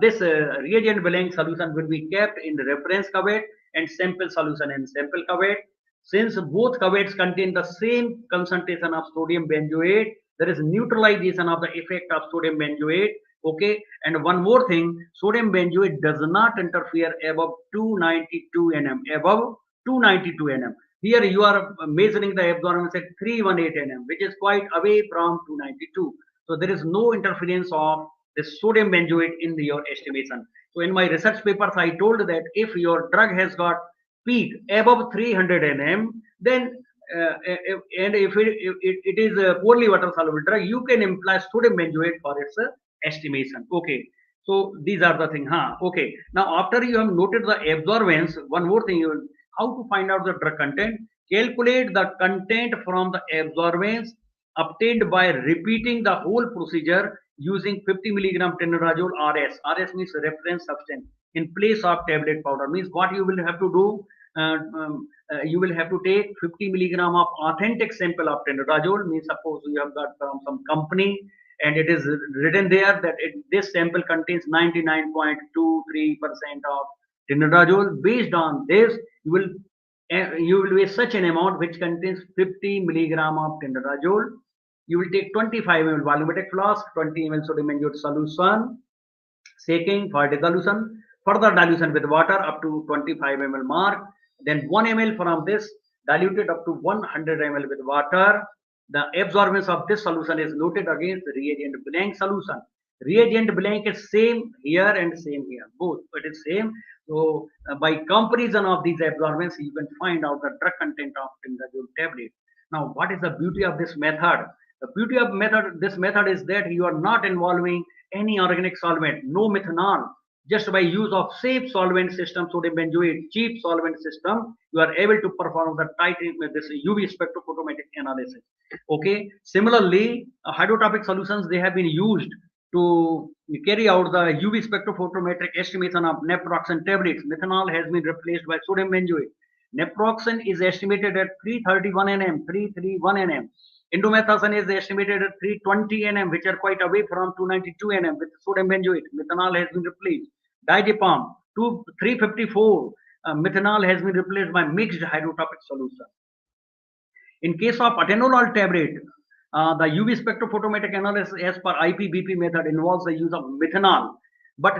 this reagent blank solution will be kept in the reference cuvette and sample solution in sample cuvette. Since both cuvettes contain the same concentration of sodium benzoate, there is neutralization of the effect of sodium benzoate. Okay, and one more thing, sodium benzoate does not interfere above 292 nm. Above 292 nm. Here you are measuring the absorbance at 318 nm, which is quite away from 292. So there is no interference of the sodium benzoate in your estimation. So in my research papers, I told that if your drug has got peak above 300 nm, then and if it is a poorly water soluble drug, you can imply sodium benzoate for its estimation. Okay. So these are the things. Okay. Now after you have noted the absorbance, one more thing, how to find out the drug content? Calculate the content from the absorbance obtained by repeating the whole procedure using 50 milligram tenodazole RS. RS means reference substance in place of tablet powder. Means what you will have to do, you will have to take 50 milligram of authentic sample of tenodazole. Means suppose you have got from some company and it is written there that this sample contains 99.23% of tenodazole. Based on this, you will weigh such an amount which contains 50 milligram of tenodazole. You will take 25 ml volumetric flask, 20 ml sodium benzoate solution, shaking for dissolution, further dilution with water up to 25 ml mark, then 1 ml from this diluted up to 100 ml with water. The absorbance of this solution is noted against the reagent blank solution. Reagent blank is same here and same here, both, but it's same. So by comparison of these absorbance, you can find out the drug content of tenodazole tablet. Now, what is the beauty of this method? The beauty of this method is that you are not involving any organic solvent, no methanol. Just by use of safe solvent system, sodium benzoate, cheap solvent system, you are able to perform the tight this UV spectrophotometric analysis. Okay. Similarly, hydrotropic solutions, they have been used to carry out the UV spectrophotometric estimation of naproxen tablets. Methanol has been replaced by sodium benzoate. Naproxen is estimated at 331 nm, 331 nm. Indomethacin is estimated at 320 nm, which are quite away from 292 nm with sodium benzoate. Methanol has been replaced. Diazepam, 354. Methanol has been replaced by mixed hydrotropic solution. In case of atenolol tablet, the UV spectrophotometric analysis as per IPBP method involves the use of methanol, but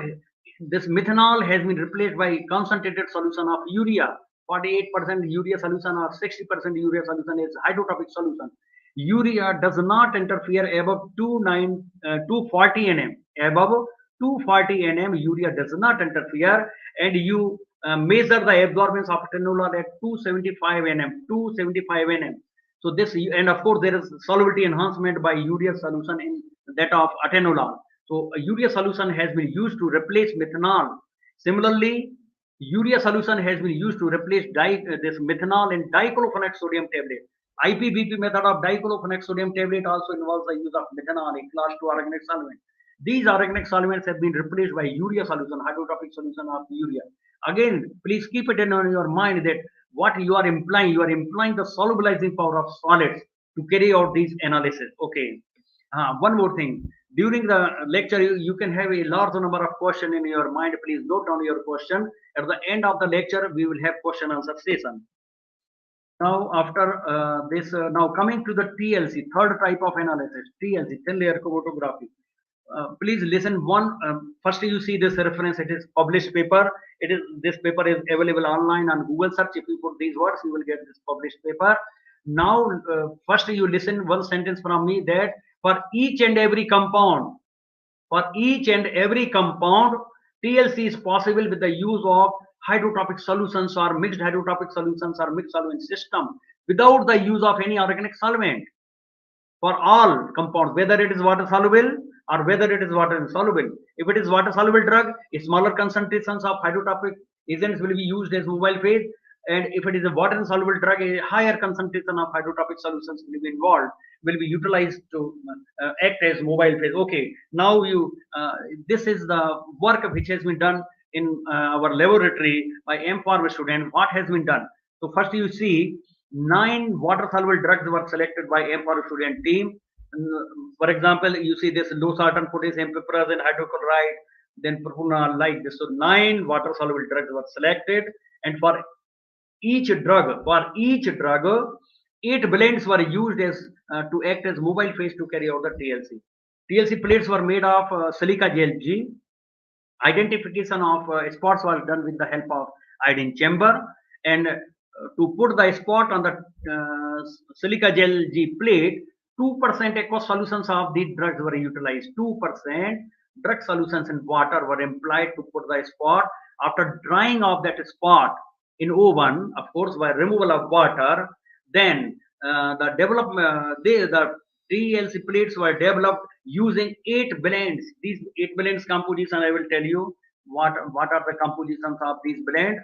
this methanol has been replaced by concentrated solution of urea. 48% urea solution or 60% urea solution is hydrotropic solution. Urea does not interfere above 240 nm. Above 240 nm, urea does not interfere, and you measure the absorbance of atenolol at 275 nm. 275 nm. So this, and of course there is solubility enhancement by urea solution in that of atenolol. So a urea solution has been used to replace methanol. Similarly, urea solution has been used to replace this methanol in diclofenac sodium tablet. IPBP method of diclofenac sodium tablet also involves the use of methanol, a class 2 organic solvent. These organic solvents have been replaced by urea solution, hydrotropic solution of urea. Again, please keep it in your mind that what you are implying the solubilizing power of solids to carry out these analysis. Okay. One more thing. During the lecture, you can have a large number of questions in your mind. Please note down your question. At the end of the lecture, we will have question answer session. Now, after this, now coming to the TLC, third type of analysis, TLC, thin layer chromatography. Please listen. First you see this reference. It is published paper. This paper is available online on Google search. If you put these words, you will get this published paper. Now, first you listen one sentence from me that for each and every compound, TLC is possible with the use of hydrotropic solutions or mixed hydrotropic solutions or mixed solvent system without the use of any organic solvent. For all compounds, whether it is water soluble or whether it is water insoluble. If it is water soluble drug, smaller concentrations of hydrotropic agents will be used as mobile phase, and if it is a water insoluble drug, a higher concentration of hydrotropic solutions will be involved, will be utilized to act as mobile phase. Okay, now this is the work which has been done in our laboratory by M-Pharm student. What has been done? So first you see 9 water soluble drugs were selected by M-Pharm student team. For example, you see this losartan, potassium, piperazine, hydrochloride, then propanol, like this. So 9 water soluble drugs were selected, and for each drug, 8 blends were used as to act as mobile phase to carry out the TLC. TLC plates were made of silica gel G. Identification of spots was done with the help of iodine chamber, and to put the spot on the silica gel G plate, 2% aqueous solutions of these drugs were utilized. 2% drug solutions in water were employed to put the spot. After drying of that spot in oven, of course, by removal of water, then the development, the TLC plates were developed using 8 blends. These 8 blends composition, I will tell you what are the compositions of these blends.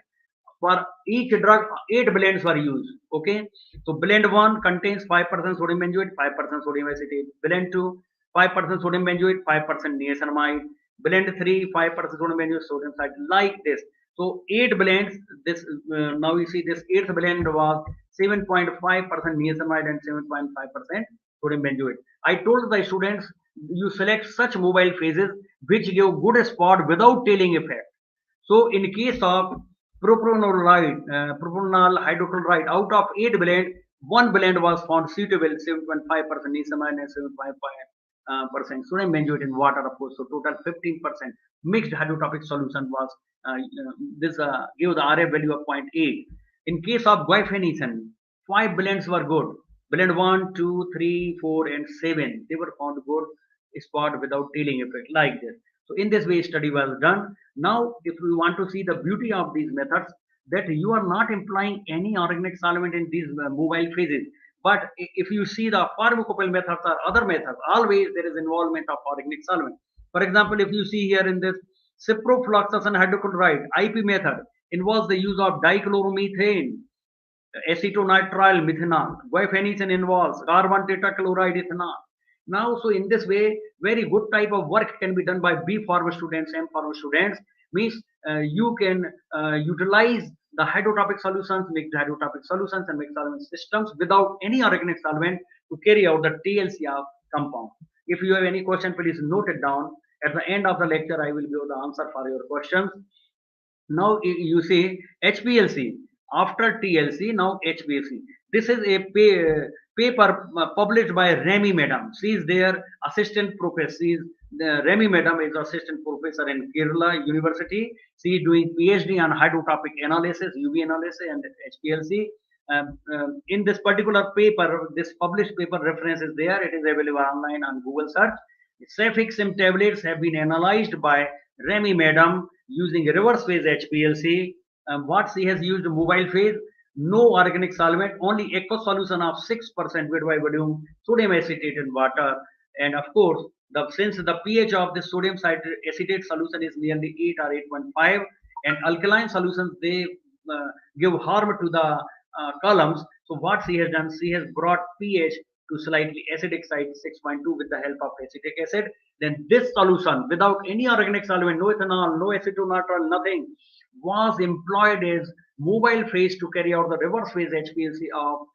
For each drug, 8 blends were used. Okay, so blend 1 contains 5% sodium benzoate, 5% sodium acetate. Blend 2, 5% sodium benzoate, 5% niacinamide. Blend 3, 5% sodium benzoate, sodium citrate. Like this. So 8 blends. This now you see this 8th blend was 7.5% niacinamide and 7.5% sodium benzoate. I told the students you select such mobile phases which give good spot without tailing effect. So in case of propanol hydrochloride, out of 8 blend, 1 blend was found suitable, 7.5% niacinamide and 7.5% sodium benzoate in water, of course. So total 15% mixed hydrotrophic solution was this give the RF value of 0.8. In case of guaifenesin, 5 blends were good. Blend 1, 2, 3, 4, and 7. They were found good spot without tailing effect, like this. So in this way, study was done. Now, if we want to see the beauty of these methods, that you are not employing any organic solvent in these mobile phases. But if you see the pharmacopyle methods or other methods, always there is involvement of organic solvent. For example, if you see here in this ciprofloxacin hydrochloride IP method involves the use of dichloromethane, acetonitrile methanol. Guaifenesin involves carbon tetrachloride ethanol. Now, so in this way, very good type of work can be done by B Pharma students, M Pharma students. Means you can utilize the hydrotrophic solutions, mixed hydrotrophic solutions, and mixed solvent systems without any organic solvent to carry out the TLC of compound. If you have any question, please note it down. At the end of the lecture, I will give the answer for your questions. Now you see HPLC after TLC, now HPLC. This is a paper published by Remy Madam. She is their assistant professor. Remy Madam is assistant professor in Kerala University. She is doing PhD on hydrotrophic analysis, UV analysis, and HPLC. In this particular paper, this published paper reference is there. It is available online on Google search. Cefixime tablets have been analyzed by Remy Madam using reverse phase HPLC. What she has used mobile phase, no organic solvent, only aqueous solution of 6% weight by volume, sodium acetate in water. And of course, since the pH of the sodium acetate solution is nearly 8 or 8.5, and alkaline solutions, they give harm to the columns. So what she has done, she has brought pH to slightly acidic side 6.2 with the help of acetic acid. Then this solution without any organic solvent, no ethanol, no acetonitrile, nothing, was employed as mobile phase to carry out the reverse phase HPLC of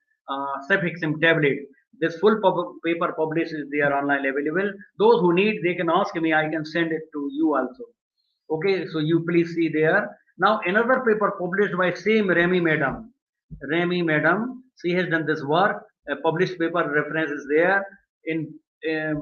cefixime tablet. This full paper published is there online available. Those who need, they can ask me, I can send it to you also. Okay, so you please see there. Now another paper published by same Remy Madam. Remy Madam, she has done this work. A published paper reference is there. In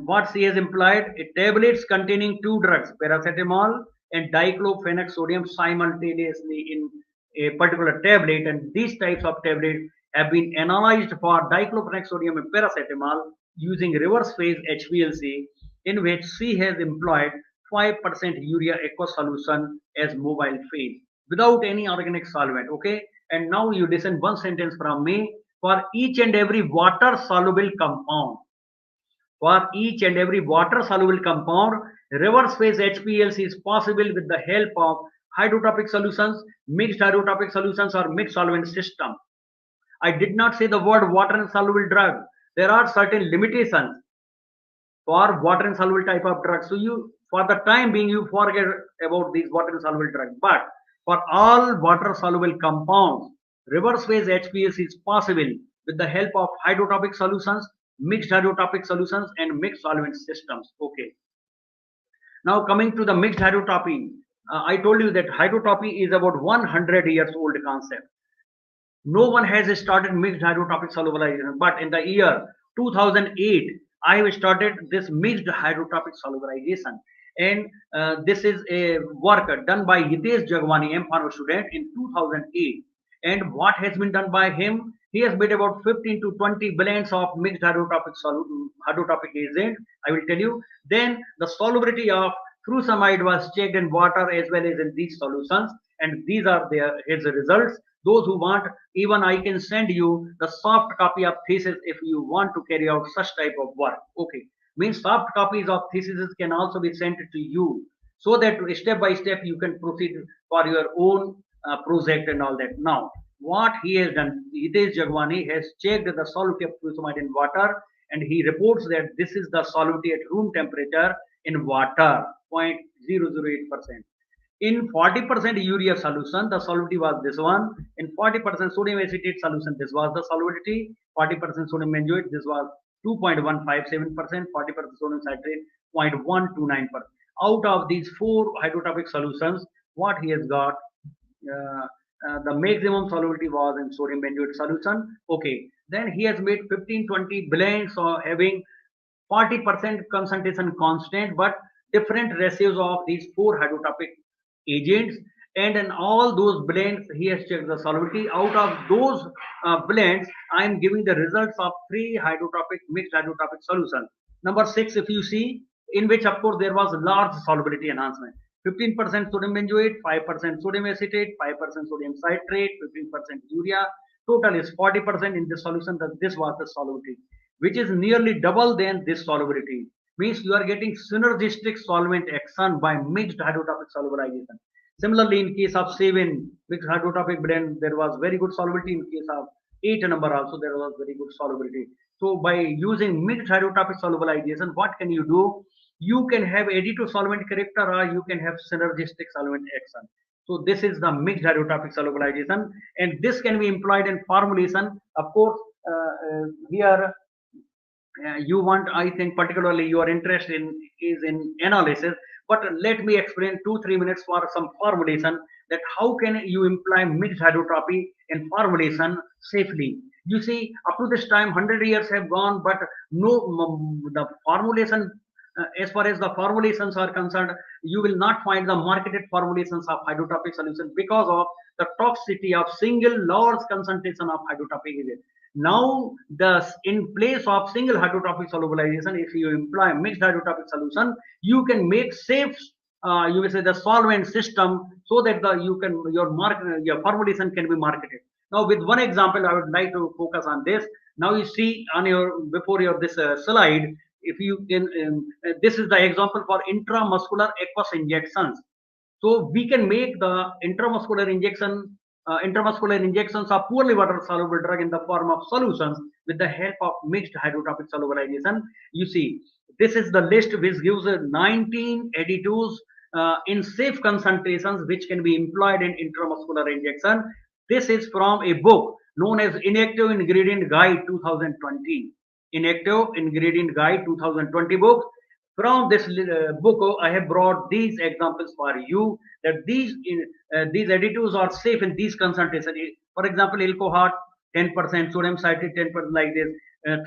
what she has employed, tablets containing 2 drugs, paracetamol and diclofenac sodium, simultaneously in a particular tablet, and these types of tablets have been analyzed for diclofenac sodium and paracetamol using reverse phase HPLC, in which she has employed 5% urea aqueous solution as mobile phase without any organic solvent. Okay, and now you listen one sentence from me. For each and every water soluble compound, reverse phase HPLC is possible with the help of hydrotrophic solutions, mixed hydrotrophic solutions, or mixed solvent system. I did not say the word water insoluble drug. There are certain limitations for water insoluble type of drugs. So you, for the time being, you forget about these water insoluble drugs. But for all water soluble compounds, reverse phase HPLC is possible with the help of hydrotrophic solutions, mixed hydrotrophic solutions, and mixed solvent systems. Okay. Now coming to the mixed hydrotropy, I told you that hydrotropy is about 100 years old concept. No one has started mixed hydrotrophic solubilization, but in the year 2008, I have started this mixed hydrotrophic solubilization. And this is a work done by Hitesh Jagwani, M Pharma student, in 2008. And what has been done by him? He has made about 15 to 20 blends of mixed hydrotropic agent. I will tell you. Then the solubility of furosemide was checked in water as well as in these solutions, and these are his results. Those who want, even I can send you the soft copy of thesis if you want to carry out such type of work. Okay, means soft copies of theses can also be sent to you, so that step by step you can proceed for your own project and all that. Now, what he has done, Hitesh Jagwani has checked the solubility of furosemide in water, and he reports that this is the solubility at room temperature in water, 0.008%. In 40% urea solution, the solubility was this one. In 40% sodium acetate solution, this was the solubility. 40% sodium benzoate, this was 2.157%. 40% sodium citrate, 0.129%. Out of these four hydrotropic solutions, what he has got, the maximum solubility was in sodium benzoate solution. Okay, then he has made 15-20 blends of having 40% concentration constant, but different ratios of these four hydrotropic agents, and in all those blends he has checked the solubility. Out of those blends, I am giving the results of three hydrotropic mixed hydrotropic solution. Number 6, if you see, in which of course there was large solubility enhancement. 15% sodium benzoate, 5% sodium acetate, 5% sodium citrate, 15% urea. Total is 40% in this solution. That this was the solubility, which is nearly double than this solubility. Means you are getting synergistic solvent action by mixed hydrotropic solubilization. Similarly, in case of 7 mixed hydrotropic blend, there was very good solubility. In case of 8 number also, there was very good solubility. So by using mixed hydrotropic solubilization, what can you do? You can have additive solvent character, or you can have synergistic solvent action. So this is the mixed hydrotropic solubilization, and this can be employed in formulation. Of course, here you want, I think particularly your interest in is in analysis, but let me explain 2-3 minutes for some formulation, that how can you imply mixed hydrotropy in formulation safely. You see, up to this time 100 years have gone, but no, the formulation, as far as the formulations are concerned, you will not find the marketed formulations of hydrotropic solution because of the toxicity of single large concentration of hydrotropic agent. Now, in place of single hydrotropic solubilization, if you employ mixed hydrotropic solution, you can make safe, you will say, the solvent system, so that your formulation can be marketed. Now, with one example, I would like to focus on this. Now, you see on your before your this slide, if you can, this is the example for intramuscular aqueous injections. So we can make the intramuscular injections of poorly water soluble drug in the form of solutions with the help of mixed hydrotropic solubilization. You see, this is the list which gives 19 additives in safe concentrations which can be employed in intramuscular injection. This is from a book known as Inactive Ingredient Guide 2020. Inactive Ingredient Guide 2020 book. From this book, I have brought these examples for you, that these additives are safe in these concentrations. For example, alcohol 10%, sodium citrate 10%, like this,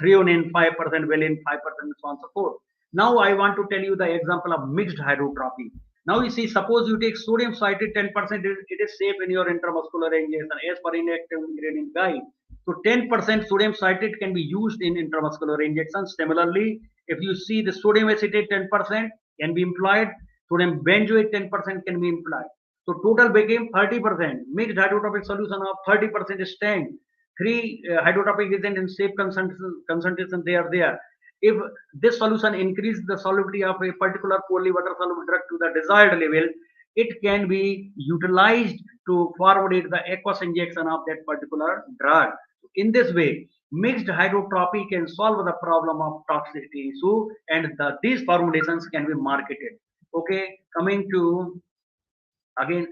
threonine 5%, valine 5%, and so on and so forth. Now I want to tell you the example of mixed hydrotropy. Now you see, suppose you take sodium citrate 10%, it is safe in your intramuscular injection as per Inactive Ingredient Guide. So 10% sodium citrate can be used in intramuscular injections. Similarly, if you see the sodium acetate 10% can be employed, sodium benzoate 10% can be employed. So total became 30%. Mixed hydrotropic solution of 30% is 10. 3 hydrotropic agent in safe concentration, they are there. If this solution increases the solubility of a particular poorly water soluble drug to the desired level, it can be utilized to formulate the aqueous injection of that particular drug. In this way, mixed hydrotropy can solve the problem of toxicity issue, and these formulations can be marketed. Okay, coming to again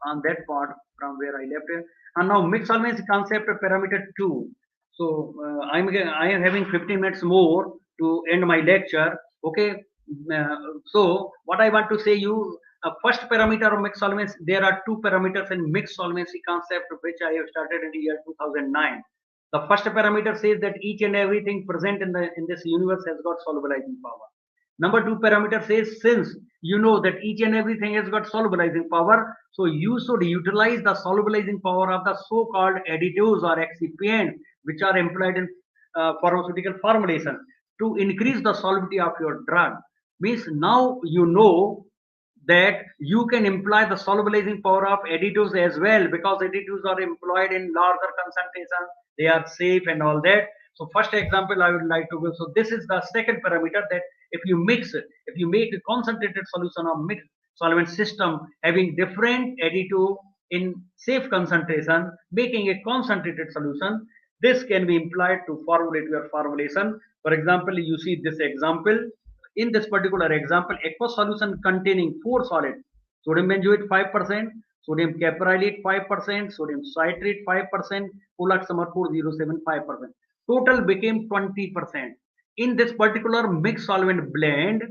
on that part from where I left it. And now mixed solvency concept parameter 2. So I am having 15 minutes more to end my lecture. Okay, so what I want to say you, first parameter of mixed solvency, there are 2 parameters in mixed solvency concept which I have started in the year 2009. The first parameter says that each and everything present in this universe has got solubilizing power. Number two parameter says, since you know that each and everything has got solubilizing power, so you should utilize the solubilizing power of the so-called additives or excipients which are employed in pharmaceutical formulation to increase the solubility of your drug. Means now you know that you can employ the solubilizing power of additives as well, because additives are employed in larger concentration, they are safe and all that. So first example I would like to give. So this is the second parameter, that if you mix, if you make a concentrated solution of mixed solvent system having different additive in safe concentration, making a concentrated solution, this can be employed to formulate your formulation. For example, you see this example. In this particular example, aqueous solution containing four solids: sodium benzoate 5%, sodium caprylate 5%, sodium citrate 5%, polaxamar 4075%. Total became 20%. In this particular mixed solvent blend,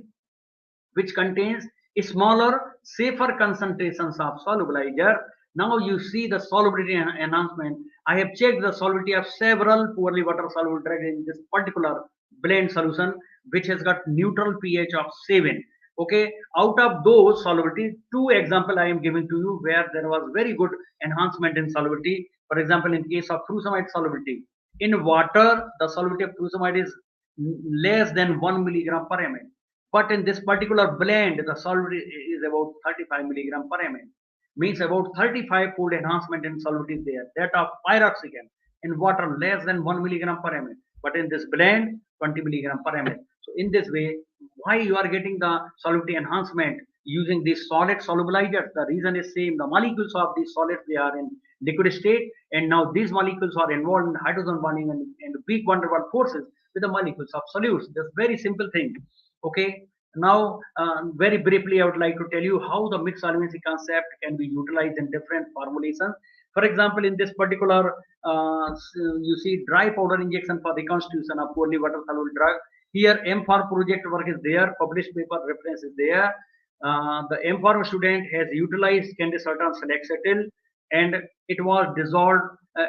which contains smaller, safer concentrations of solubilizer. Now you see the solubility enhancement. I have checked the solubility of several poorly water soluble drugs in this particular blend solution, which has got neutral pH of 7. Okay, out of those solubility, two example I am giving to you where there was very good enhancement in solubility. For example, in case of furosemide solubility, in water, the solubility of furosemide is less than 1 milligram per ml. But in this particular blend, the solubility is about 35 milligram per ml. Means about 35-fold enhancement in solubility is there. That of pyroxicam in water less than 1 milligram per ml. But in this blend, 20 milligram per ml. So in this way, why you are getting the solubility enhancement using these solid solubilizers? The reason is same. The molecules of these solids, they are in liquid state, and now these molecules are involved in hydrogen bonding and weak van der Waals forces with the molecules of solutes. That's very simple thing. Okay, now very briefly I would like to tell you how the mixed solvency concept can be utilized in different formulations. For example, in this particular you see dry powder injection for reconstitution of poorly water soluble drug. Here M-Pharm project work is there, published paper reference is there. The M-Pharm student has utilized candicertan selexatil, and it was dissolved.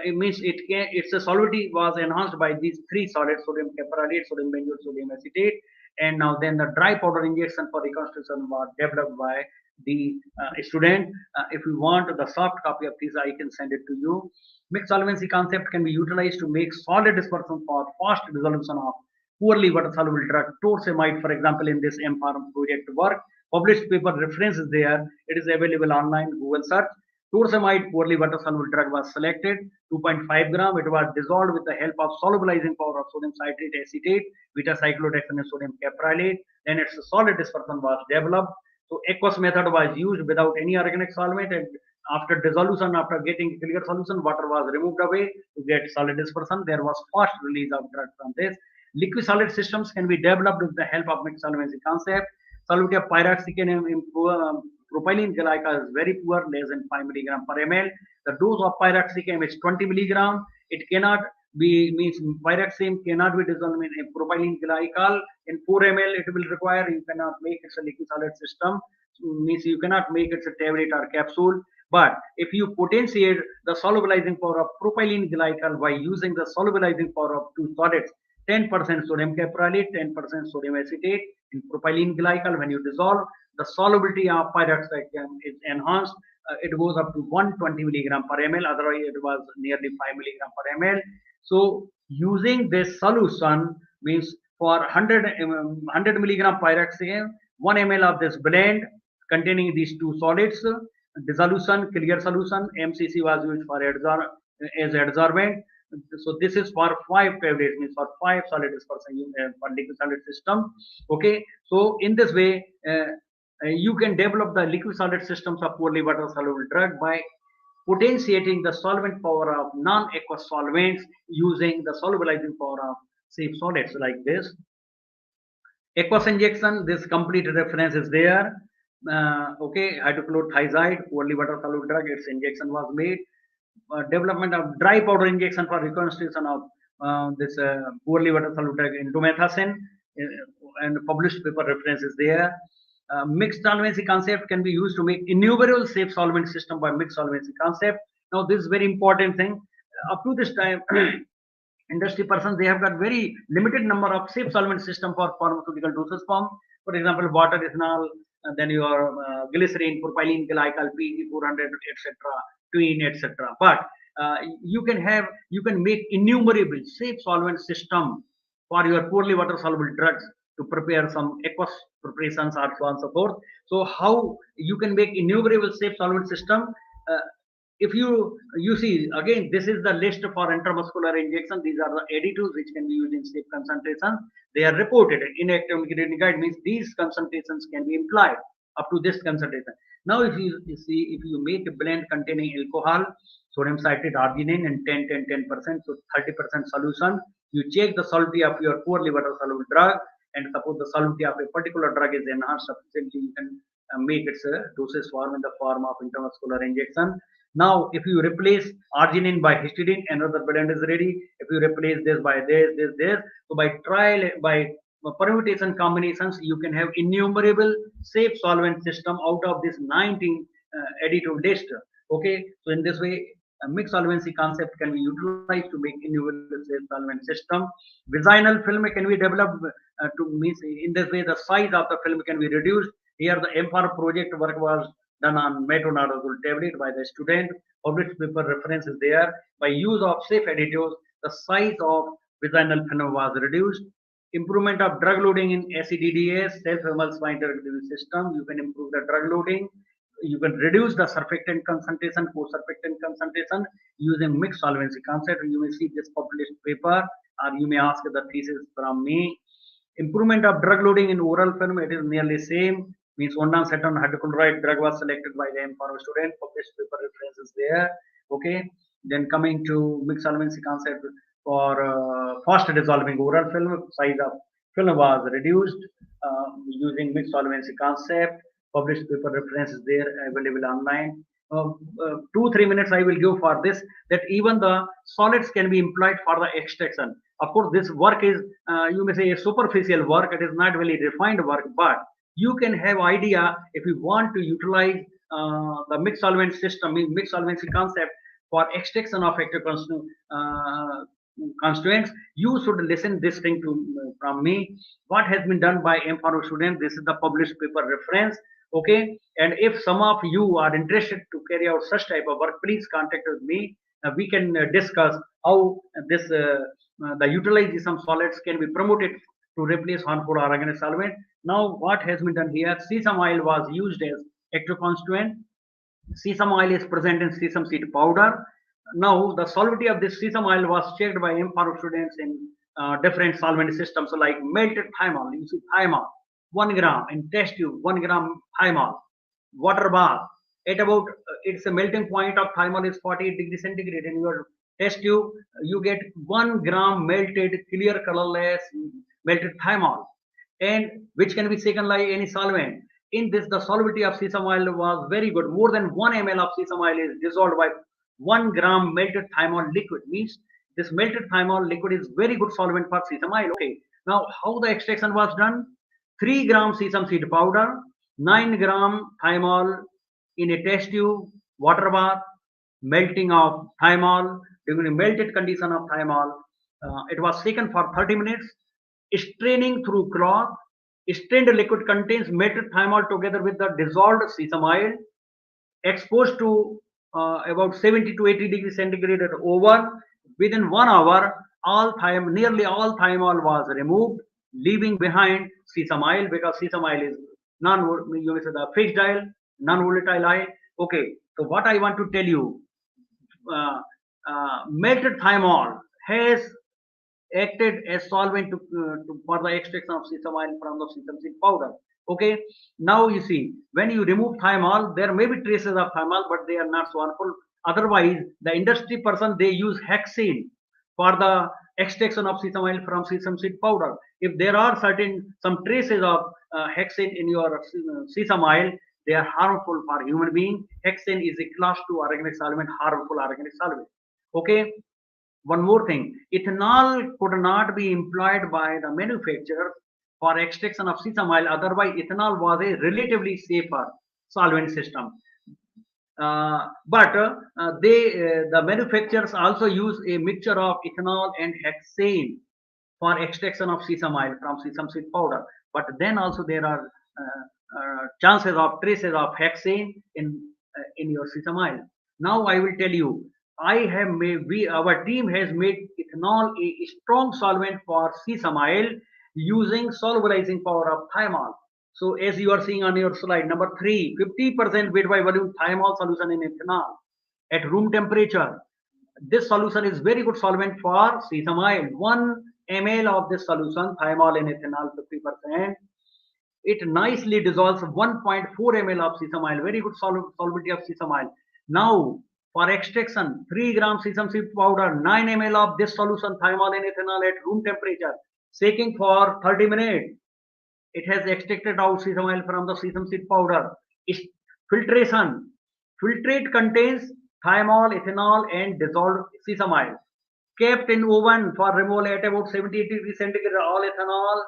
It means its solubility was enhanced by these three solids: sodium caprylate, sodium benzoate, sodium acetate. And now then the dry powder injection for reconstitution was developed by the student. If you want the soft copy of this, I can send it to you. Mixed solvency concept can be utilized to make solid dispersion for fast dissolution of poorly water soluble drug torsemide. For example, in this M-Pharm project work, published paper reference is there. It is available online, Google search. Torsemide poorly water soluble drug was selected, 2.5 gram. It was dissolved with the help of solubilizing power of sodium citrate, acetate, beta cyclodextrin, and sodium caprylate. Then its solid dispersion was developed. So aqueous method was used without any organic solvent, and after dissolution, after getting clear solution, water was removed away to get solid dispersion. There was fast release of drug from this. Liquid solid systems can be developed with the help of mixed solvency concept. Solubility of pyroxicam propylene glycol is very poor, less than 5 milligram per ml. The dose of pyroxicam is 20 milligram. It cannot be, means pyroxicam cannot be dissolved in propylene glycol. In 4 ml, it will require, you cannot make it a liquid solid system. Means you cannot make it a tablet or capsule. But if you potentiate the solubilizing power of propylene glycol by using the solubilizing power of two solids, 10% sodium caprylate, 10% sodium acetate in propylene glycol, when you dissolve, the solubility of pyroxicam is enhanced. It goes up to 120 milligram per ml. Otherwise, it was nearly 5 milligram per ml. So using this solution means for 100 milligram pyroxicam, 1 ml of this blend containing these two solids, dissolution, clear solution, MCC was used for as adsorbent. So this is for 5 tablets, means for 5 solid dispersion for liquid solid system. Okay, so in this way you can develop the liquid solid systems of poorly water soluble drug by potentiating the solvent power of non-aqueous solvents using the solubilizing power of safe solids like this. Aqueous injection, this complete reference is there. Okay, hydrochlorothiazide, poorly water soluble drug, its injection was made. Development of dry powder injection for reconstitution of this poorly water soluble drug indomethacin, and published paper reference is there. Mixed solvency concept can be used to make innumerable safe solvent system by mixed solvency concept. Now this is very important thing. Up to this time, industry persons, they have got very limited number of safe solvent system for pharmaceutical dosage form. For example, water ethanol, then your glycerin, propylene glycol, PE 400, etc., tween, etc. But you can make innumerable safe solvent system for your poorly water soluble drugs to prepare some aqueous preparations or so on and so forth. So how you can make innumerable safe solvent system? Uh, if you see again, this is the list for intramuscular injection. These are the additives which can be used in safe concentration. They are reported in active ingredient guide, means these concentrations can be implied up to this concentration. Now if you see, if you make a blend containing alcohol, sodium citrate, arginine, and 10%, so 30% solution, you check the solubility of your poorly water soluble drug, and suppose the solubility of a particular drug is enhanced sufficiently, you can make its dosage form in the form of intramuscular injection. Now, if you replace arginine by histidine, another blend is ready. If you replace this by this, so by trial, by permutation combinations, you can have innumerable safe solvent system out of this 19 additive list. Okay, so in this way, a mixed solvency concept can be utilized to make innumerable safe solvent system. Vaginal film can be developed to means in this way the size of the film can be reduced. Here the MPAR project work was done on metronidazole tablet by the student. Published paper reference is there. By use of safe additives, the size of vaginal film was reduced. Improvement of drug loading in SEDDS, self-emulsifying drug delivery system. You can improve the drug loading. You can reduce the surfactant concentration, co-surfactant concentration using mixed solvency concept. You may see this published paper, or you may ask the thesis from me. Improvement of drug loading in oral film, it is nearly same. Means ondansetron hydrochloride drug was selected by the MPharm student. Published paper references there. Okay. Then coming to mixed solvency concept for fast dissolving oral film, size of film was reduced using mixed solvency concept. Published paper references there available online. 2-3 minutes I will give for this, that even the solids can be employed for the extraction. Of course, this work is you may say a superficial work. It is not really refined work, but you can have idea if you want to utilize the mixed solvent system, mixed solvency concept for extraction of active constituents. You should listen this thing to from me. What has been done by MPharm student? This is the published paper reference. Okay, and if some of you are interested to carry out such type of work, please contact with me. We can discuss how this the utilization of solids can be promoted to replace harmful organic solvent. Now, what has been done here? Sesame oil was used as active constituent. Sesame oil is present in sesame seed powder. Now, the solubility of this sesame oil was checked by MPharm students in different solvent systems, so like melted thymol. You see thymol, 1 gram in test tube, 1 gram thymol, water bath. At about it's a melting point of thymol is 48 degrees centigrade. In your test tube, you get 1 gram melted, clear, colorless melted thymol, and which can be taken like any solvent. In this, the solubility of sesame oil was very good. More than 1 ml of sesame oil is dissolved by 1 gram melted thymol liquid. Means this melted thymol liquid is very good solvent for sesame oil. Okay. Now, how the extraction was done? 3 gram sesame seed powder, 9 gram thymol in a test tube, water bath, melting of thymol. During the melted condition of thymol, it was taken for 30 minutes. Straining through cloth, strained liquid contains melted thymol together with the dissolved sesame oil, exposed to about 70 to 80 degrees centigrade at oven. Within 1 hour, nearly all thymol was removed, leaving behind sesame oil, because sesame oil is you may say the fixed oil, non-volatile oil. Okay, so what I want to tell you, melted thymol has acted as solvent for the extraction of sesame oil from the sesame seed powder. Okay, now you see, when you remove thymol, there may be traces of thymol, but they are not so harmful. Otherwise, the industry person, they use hexane for the extraction of sesame oil from sesame seed powder. If there are some traces of hexane in your sesame oil, they are harmful for human being. Hexane is a class 2 organic solvent, harmful organic solvent. Okay. One more thing, ethanol could not be employed by the manufacturer for extraction of sesame oil. Otherwise, ethanol was a relatively safer solvent system. The manufacturers also use a mixture of ethanol and hexane for extraction of sesame oil from sesame seed powder. but then also there are chances of traces of hexane in your sesamile. Now I will tell you, our team has made ethanol a strong solvent for sesamile using solubilizing power of thymol. So as you are seeing on your slide number 3, 50% weight by volume thymol solution in ethanol at room temperature. This solution is very good solvent for sesamile. 1 ml of this solution, thymol in ethanol 50%, it nicely dissolves 1.4 ml of sesamile, very good solubility of sesamile. Now, for extraction, 3 gram sesame seed powder, 9 ml of this solution, thymol in ethanol at room temperature, shaking for 30 minutes. It has extracted out sesamile from the sesame seed powder. Filtration. Filtrate contains thymol, ethanol, and dissolved sesamile. Kept in oven for removal at about 70-80 degrees centigrade, all ethanol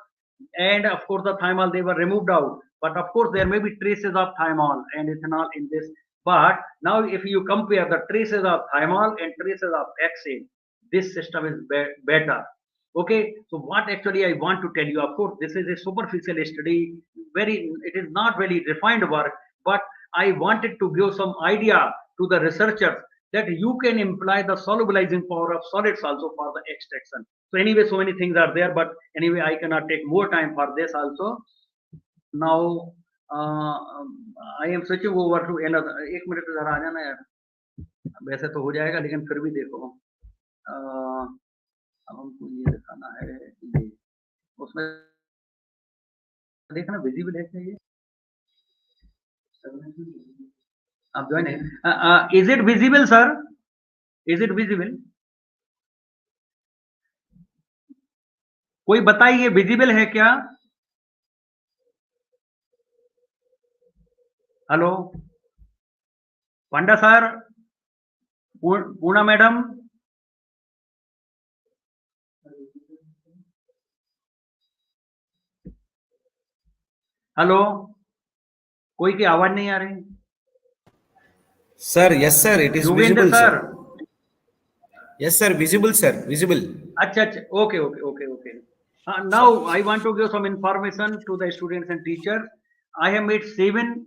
and of course the thymol, they were removed out. But of course there may be traces of thymol and ethanol in this. But now if you compare the traces of thymol and traces of hexane, this system is better. Okay, so what actually I want to tell you, of course this is a superficial study, it is not very refined work, but I wanted to give some idea to the researchers that you can imply the solubilizing power of solids also for the extraction. So anyway, so many things are there, but anyway, I cannot take more time for this also. Now, I am switching over to another. एक minute इधर आ जाना यार, वैसे तो हो जाएगा लेकिन फिर भी देखो, अब हमको ये दिखाना है, ये उसमें देखना विजिबल है क्या ये? आप ज्वाइन है? Is it visible, sir? Is it visible? कोई बताइए विजिबल है क्या? हेलो पंडा सर, पूर्णा मैडम, हेलो, कोई की आवाज नहीं आ रही? Sir, yes sir, it is Yogendra visible sir, sir. Yes sir, visible sir, visible. अच्छा अच्छा, okay okay okay okay. Now I want to give some information to the students and teachers. I have made 7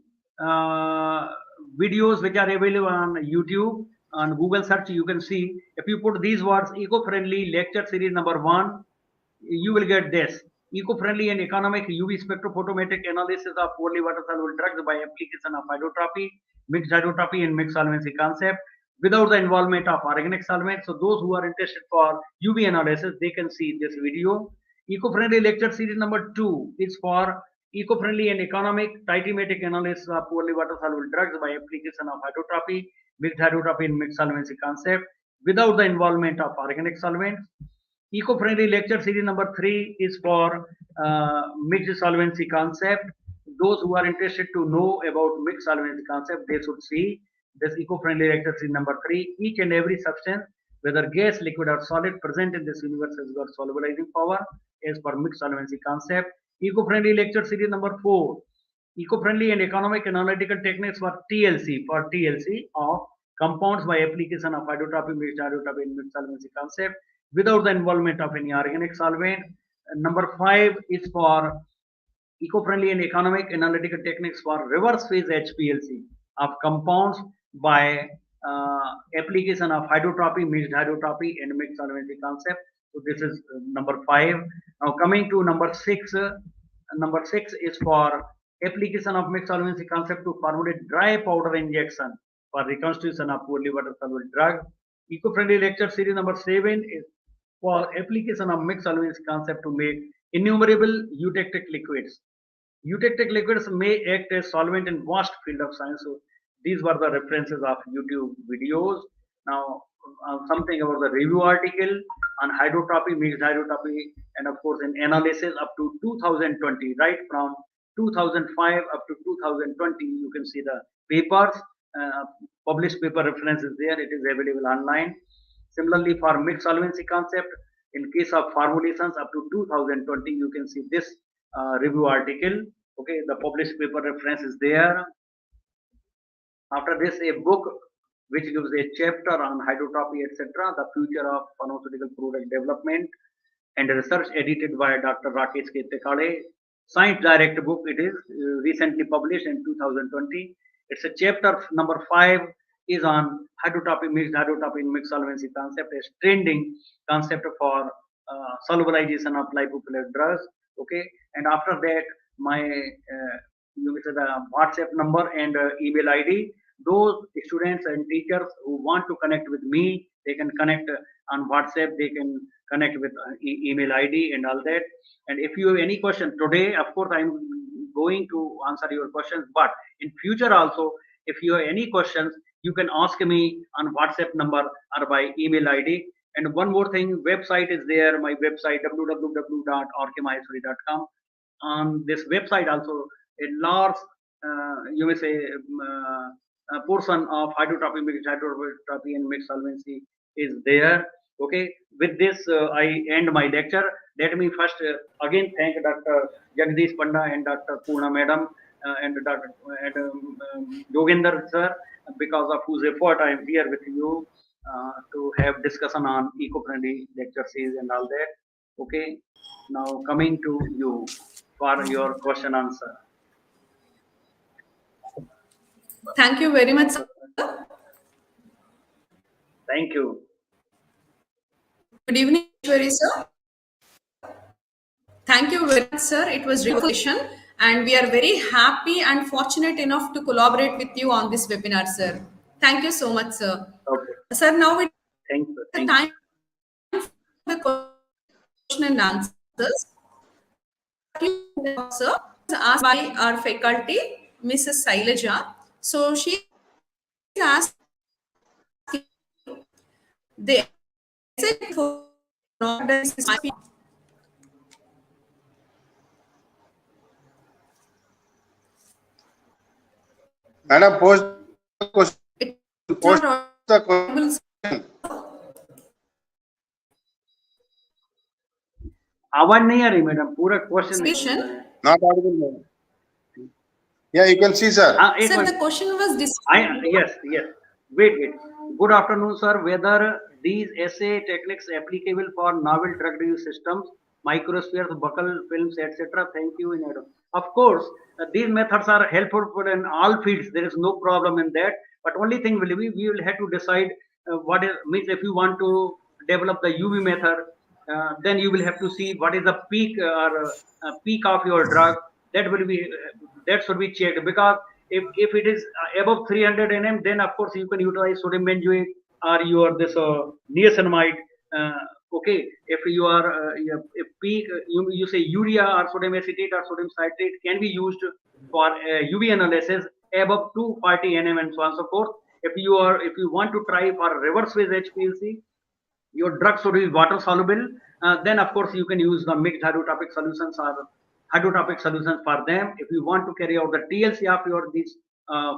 videos which are available on YouTube. On Google search you can see, if you put these words eco-friendly lecture series number 1, you will get this: eco-friendly and economic UV spectrophotometric analysis of poorly water soluble drugs by application of hydrotropy, mixed hydrotropy and mixed solvency concept without the involvement of organic solvents. So those who are interested for UV analysis, they can see this video. Eco-friendly lecture series number 2 is for eco-friendly and economic titematic analysis of poorly water soluble drugs by application of hydrotropy, mixed hydrotropy and mixed solvency concept without the involvement of organic solvents. Eco-friendly lecture series number 3 is for mixed solvency concept. Those who are interested to know about mixed solvency concept, they should see this eco-friendly lecture series number 3. Each and every substance, whether gas, liquid or solid, present in this universe has got solubilizing power as per mixed solvency concept. Eco-friendly lecture series number 4. Eco-friendly and economic analytical techniques for TLC of compounds by application of hydrotropy, mixed hydrotropy and mixed solvency concept without the involvement of any organic solvent. Number 5 is for eco-friendly and economic analytical techniques for reverse phase HPLC of compounds by application of hydrotropy, mixed hydrotropy and mixed solvency concept. So this is number 5. Now coming to number 6. Number 6 is for application of mixed solvency concept to formulate dry powder injection for reconstitution of poorly water soluble drug. Eco-friendly lecture series number 7 is for application of mixed solvency concept to make innumerable eutectic liquids. Eutectic liquids may act as solvent in vast field of science. So these were the references of YouTube videos. Now something about the review article on hydrotropy, mixed hydrotropy, and of course in analysis up to 2020, right from 2005 up to 2020, you can see the papers, published paper references there. It is available online. Similarly, for mixed solvency concept, in case of formulations up to 2020, you can see this review article. Okay, the published paper reference is there. After this, a book which gives a chapter on hydrotropy, etc., the future of pharmaceutical product development, and research edited by Dr. Rajesh. Science Direct book. It is recently published in 2020. It's a chapter number 5 is on hydrotrophic mixed solvency concept, is trending concept for solubilization of lipophilicity drugs. Okay, and after that, my you will say the WhatsApp number and email ID. Those students and teachers who want to connect with me, they can connect on WhatsApp. They can connect with email ID and all that. And if you have any question today, of course, I'm going to answer your questions. But in future also, if you have any questions, you can ask me on WhatsApp number or by email ID. And one more thing, website is there. My website www.orkmaheswari.com. On this website also, a large, you may say, portion of hydrotrophy and mixed solvency is there. Okay, with this, I end my lecture. Let me first again thank Dr. Jagdish Panda and Dr. Poorna Madam and Dr. Yogender sir, because of whose effort I am here with you to have discussion on eco-friendly lecture series and all that. Okay, now coming to you for your question answer. Thank you very much, sir. Thank you. Good evening, Maheswari, sir. Thank you very much, sir. It was revelation, and we are very happy and fortunate enough to collaborate with you on this webinar, sir. Thank you so much, sir. Okay. Sir, now we Thank you. have time for the question and answers. Sir, asked by our faculty, Mrs. Sailaja. So she asked the essay for Madam, post the question. it's Post not the audible, sir. question. आवाज नहीं आ रही madam पूरा question Question. Not audible, madam. Yeah, you can see, sir. हाँ एक Sir, minute the question was yes wait good afternoon sir, whether these assay techniques applicable for novel drug review systems, microspheres, buccal films, etc. Thank you in advance. Of course, these methods are helpful in all fields. There is no problem in that, but only thing will be we will have to decide what is means. If you want to develop the UV method, then you will have to see what is the peak or peak of your drug. That will be that should be checked, because if it is above 300 nm, then of course you can utilize sodium benzoate or your this niacinamide. Okay, if you are if peak you say urea or sodium acetate or sodium citrate can be used for UV analysis above 240 nm and so on and so forth. If you want to try for reverse phase HPLC, your drug should be water soluble, then of course you can use the mixed hydrotrophic solutions or hydrotrophic solutions for them. If you want to carry out the TLC of your these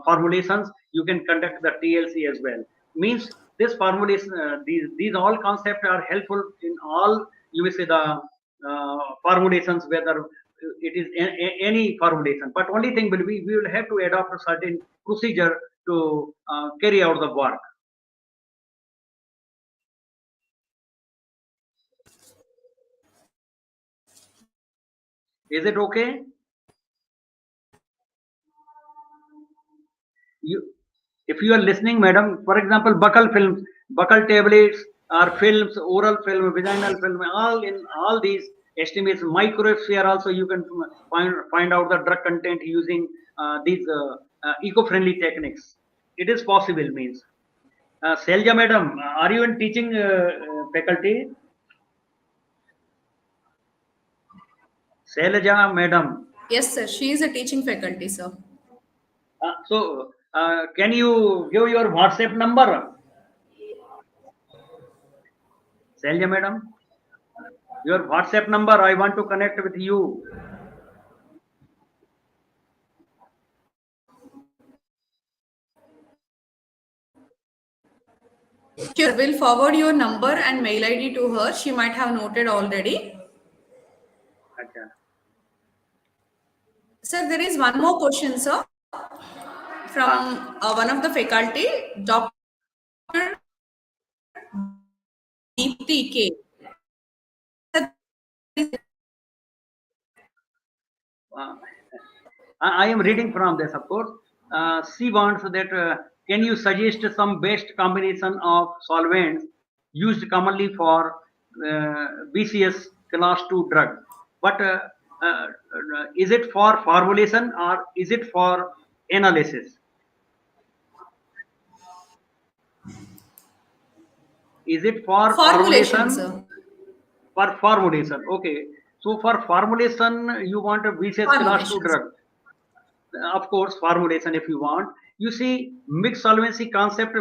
formulations, you can conduct the TLC as well. Means this formulation, these all concepts are helpful in all, you may say, the formulations, whether it is any formulation. But only thing will be we will have to adopt a certain procedure to carry out the work. Is it okay? If you are listening, madam, for example, buccal films, buccal tablets, or films, oral film, vaginal film, all these estimates, microsphere also you can find out the drug content using these eco-friendly techniques. It is possible, means. Selja madam, are you in teaching faculty? Selja madam. Yes, sir. She is a teaching faculty, sir. Can you give your WhatsApp number? Selja madam, your WhatsApp number, I want to connect with you. Sure, we'll forward your number and mail ID to her. She might have noted already. Okay. Sir, there is one more question, sir, from one of the faculty, Dr. Dept K. I am reading from this, of course. She wants that can you suggest some best combination of solvents used commonly for BCS class 2 drug? But is it for formulation or is it for analysis? Is it for Formulation, formulation? sir. For formulation, okay. So for formulation, you want a BCS class 2 Formulations. drug. Of course, formulation if you want. You see, mixed solvency concept,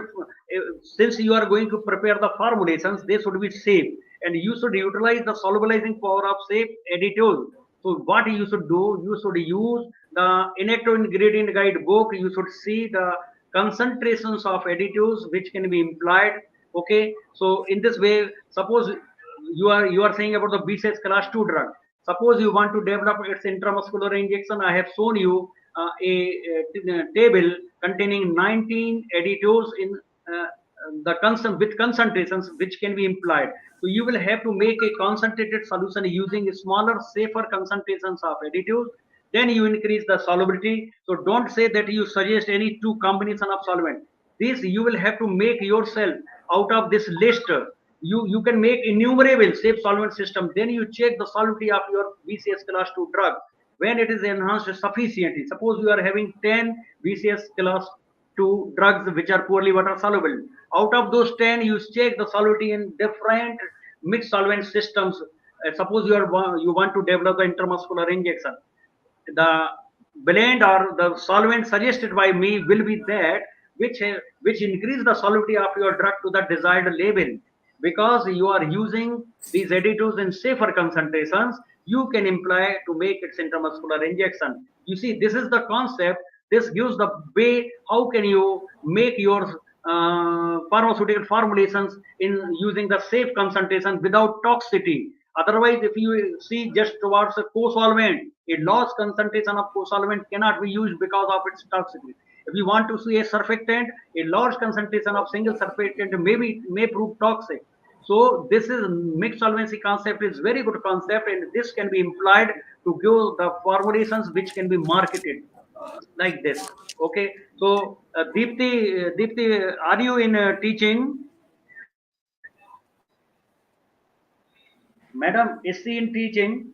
since you are going to prepare the formulations, they should be safe. And you should utilize the solubilizing power of safe additives. So what you should do, you should use the inactive ingredient guide book. You should see the concentrations of additives which can be implied. Okay, so in this way, suppose you are saying about the BCS class 2 drug. Suppose you want to develop its intramuscular injection. I have shown you a table containing 19 additives in with concentrations which can be implied. So you will have to make a concentrated solution using smaller, safer concentrations of additives. Then you increase the solubility. So don't say that you suggest any two combination of solvent. This you will have to make yourself out of this list. You can make innumerable safe solvent system. Then you check the solubility of your BCS class 2 drug when it is enhanced sufficiently. Suppose you are having 10 BCS class 2 drugs which are poorly water soluble. Out of those 10, you check the solubility in different mixed solvent systems. Suppose you want to develop the intramuscular injection. The blend or the solvent suggested by me will be that which increase the solubility of your drug to the desired level. Because you are using these additives in safer concentrations, you can employ to make its intramuscular injection. You see, this is the concept. This gives the way how can you make your pharmaceutical formulations in using the safe concentration without toxicity. Otherwise, if you see just towards a co-solvent, a large concentration of co-solvent cannot be used because of its toxicity. If you want to see a surfactant, a large concentration of single surfactant may prove toxic. So this is mixed solvency concept is very good concept, and this can be implied to give the formulations which can be marketed like this. Okay. So Deepti, are you in teaching? Madam, is she in teaching?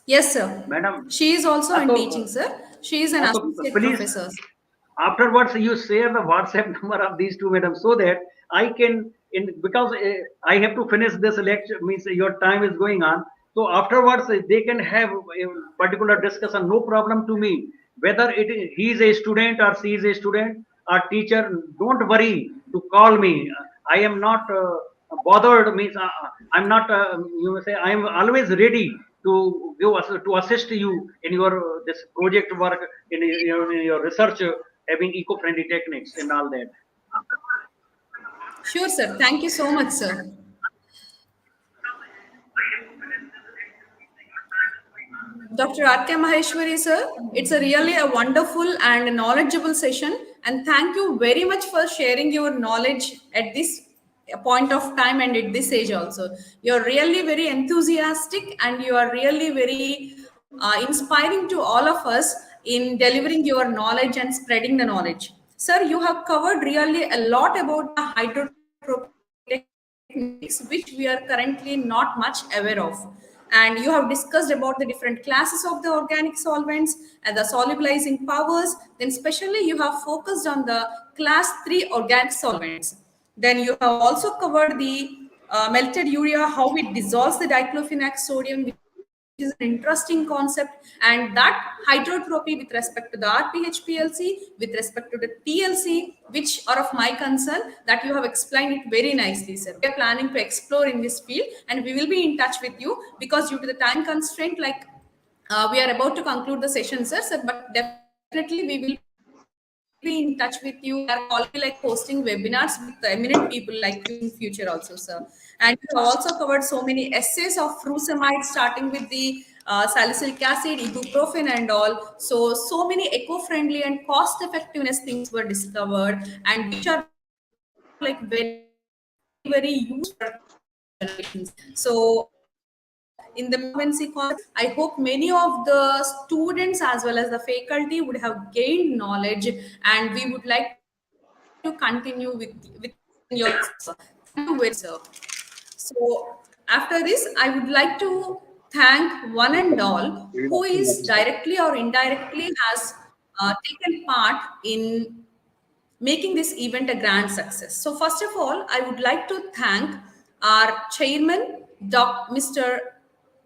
Yes, sir. Madam, She is also in teaching, so, sir. She is an associate please, professor. afterwards you share the WhatsApp number of these two madam so that I can, because I have to finish this lecture, means your time is going on. So afterwards they can have a particular discussion, no problem to me. Whether he is a student or she is a student or teacher, don't worry to call me. I am not bothered. Means I'm not. You say I am always ready to give us to assist you in your this project work in your research, having eco-friendly techniques and all that. Sure, sir. Thank you so much, sir. Dr. R.K. Maheshwari, sir, it's a really a wonderful and knowledgeable session. And thank you very much for sharing your knowledge at this point of time and at this age also. You're really very enthusiastic and you are really very inspiring to all of us in delivering your knowledge and spreading the knowledge. Sir, you have covered really a lot about the hydrotropic techniques, which we are currently not much aware of. And you have discussed about the different classes of the organic solvents and the solubilizing powers. Then, especially, you have focused on the class 3 organic solvents. Then, you have also covered the melted urea, how it dissolves the diclofenac sodium, which is an interesting concept, and that hydrotropy with respect to the RPHPLC, with respect to the TLC, which are of my concern, that you have explained it very nicely, sir. We are planning to explore in this field, and we will be in touch with you because due to the time constraint, like we are about to conclude the session, sir. But definitely we will be in touch with you. We are already like hosting webinars with eminent people like you in future also, sir. And you have also covered so many essays of furosemide, starting with the salicylic acid, ibuprofen, and all. So many eco-friendly and cost-effectiveness things were discovered, and which are like very useful generations. So in the MNC concept. I hope many of the students as well as the faculty would have gained knowledge, and we would like to continue with your sir. Thank you very much, sir. So after this, I would like to thank one and all who is directly or indirectly has taken part in making this event a grand success. So first of all, I would like to thank our chairman, Mr.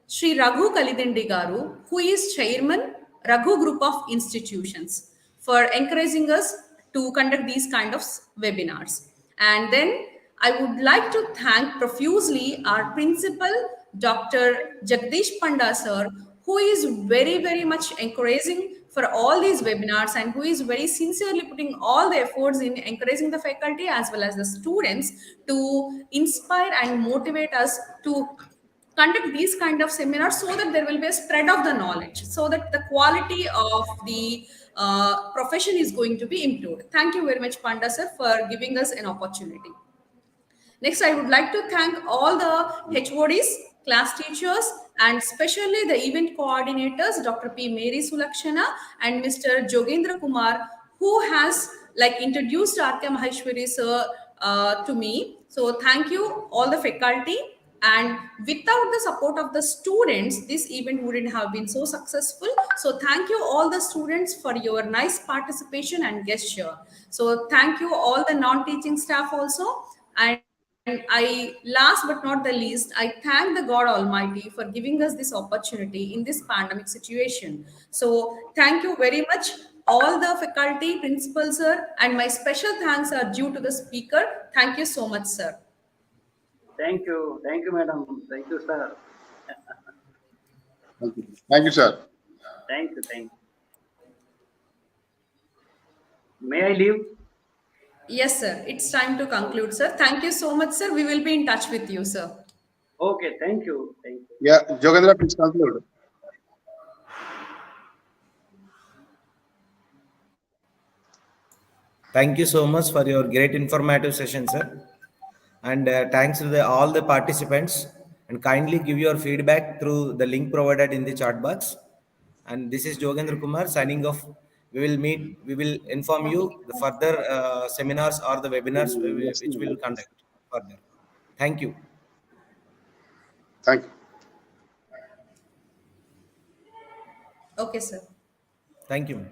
Shri Raghu Kalidindi Garu, who is chairman Raghu Group of Institutions, for encouraging us to conduct these kind of webinars. And then I would like to thank profusely our principal, Dr. Jagdish Panda sir, who is very, very much encouraging for all these webinars and who is very sincerely putting all the efforts in encouraging the faculty as well as the students to inspire and motivate us to conduct these kind of seminars, so that there will be a spread of the knowledge, so that the quality of the profession is going to be improved. Thank you very much, Panda sir, for giving us an opportunity. Next, I would like to thank all the HODs, class teachers, and especially the event coordinators, Dr. P. Mary Sulakshana and Mr. Jogendra Kumar, who has introduced R.K. Maheshwari sir to me. So thank you, all the faculty. And without the support of the students, this event wouldn't have been so successful. So thank you all the students for your nice participation and gesture. So thank you all the non-teaching staff also. And I, last but not the least, I thank the God Almighty for giving us this opportunity in this pandemic situation. So thank you very much, all the faculty, principal sir, and my special thanks are due to the speaker. Thank you so much, sir. Thank you, madam. Thank you, sir. Thank you, sir. Thank you. May I leave? Yes, sir. It's time to conclude, sir. Thank you so much, sir. We will be in touch with you, sir. Okay, thank you. Yeah, Jogendra, please conclude. Thank you so much for your great informative session, sir. And thanks to all the participants. And kindly give your feedback through the link provided in the chat box. And this is Jogendra Kumar signing off. We will meet. We will inform you the further seminars or the webinars which we will conduct further. Thank you. Thank you. Okay, sir. Thank you.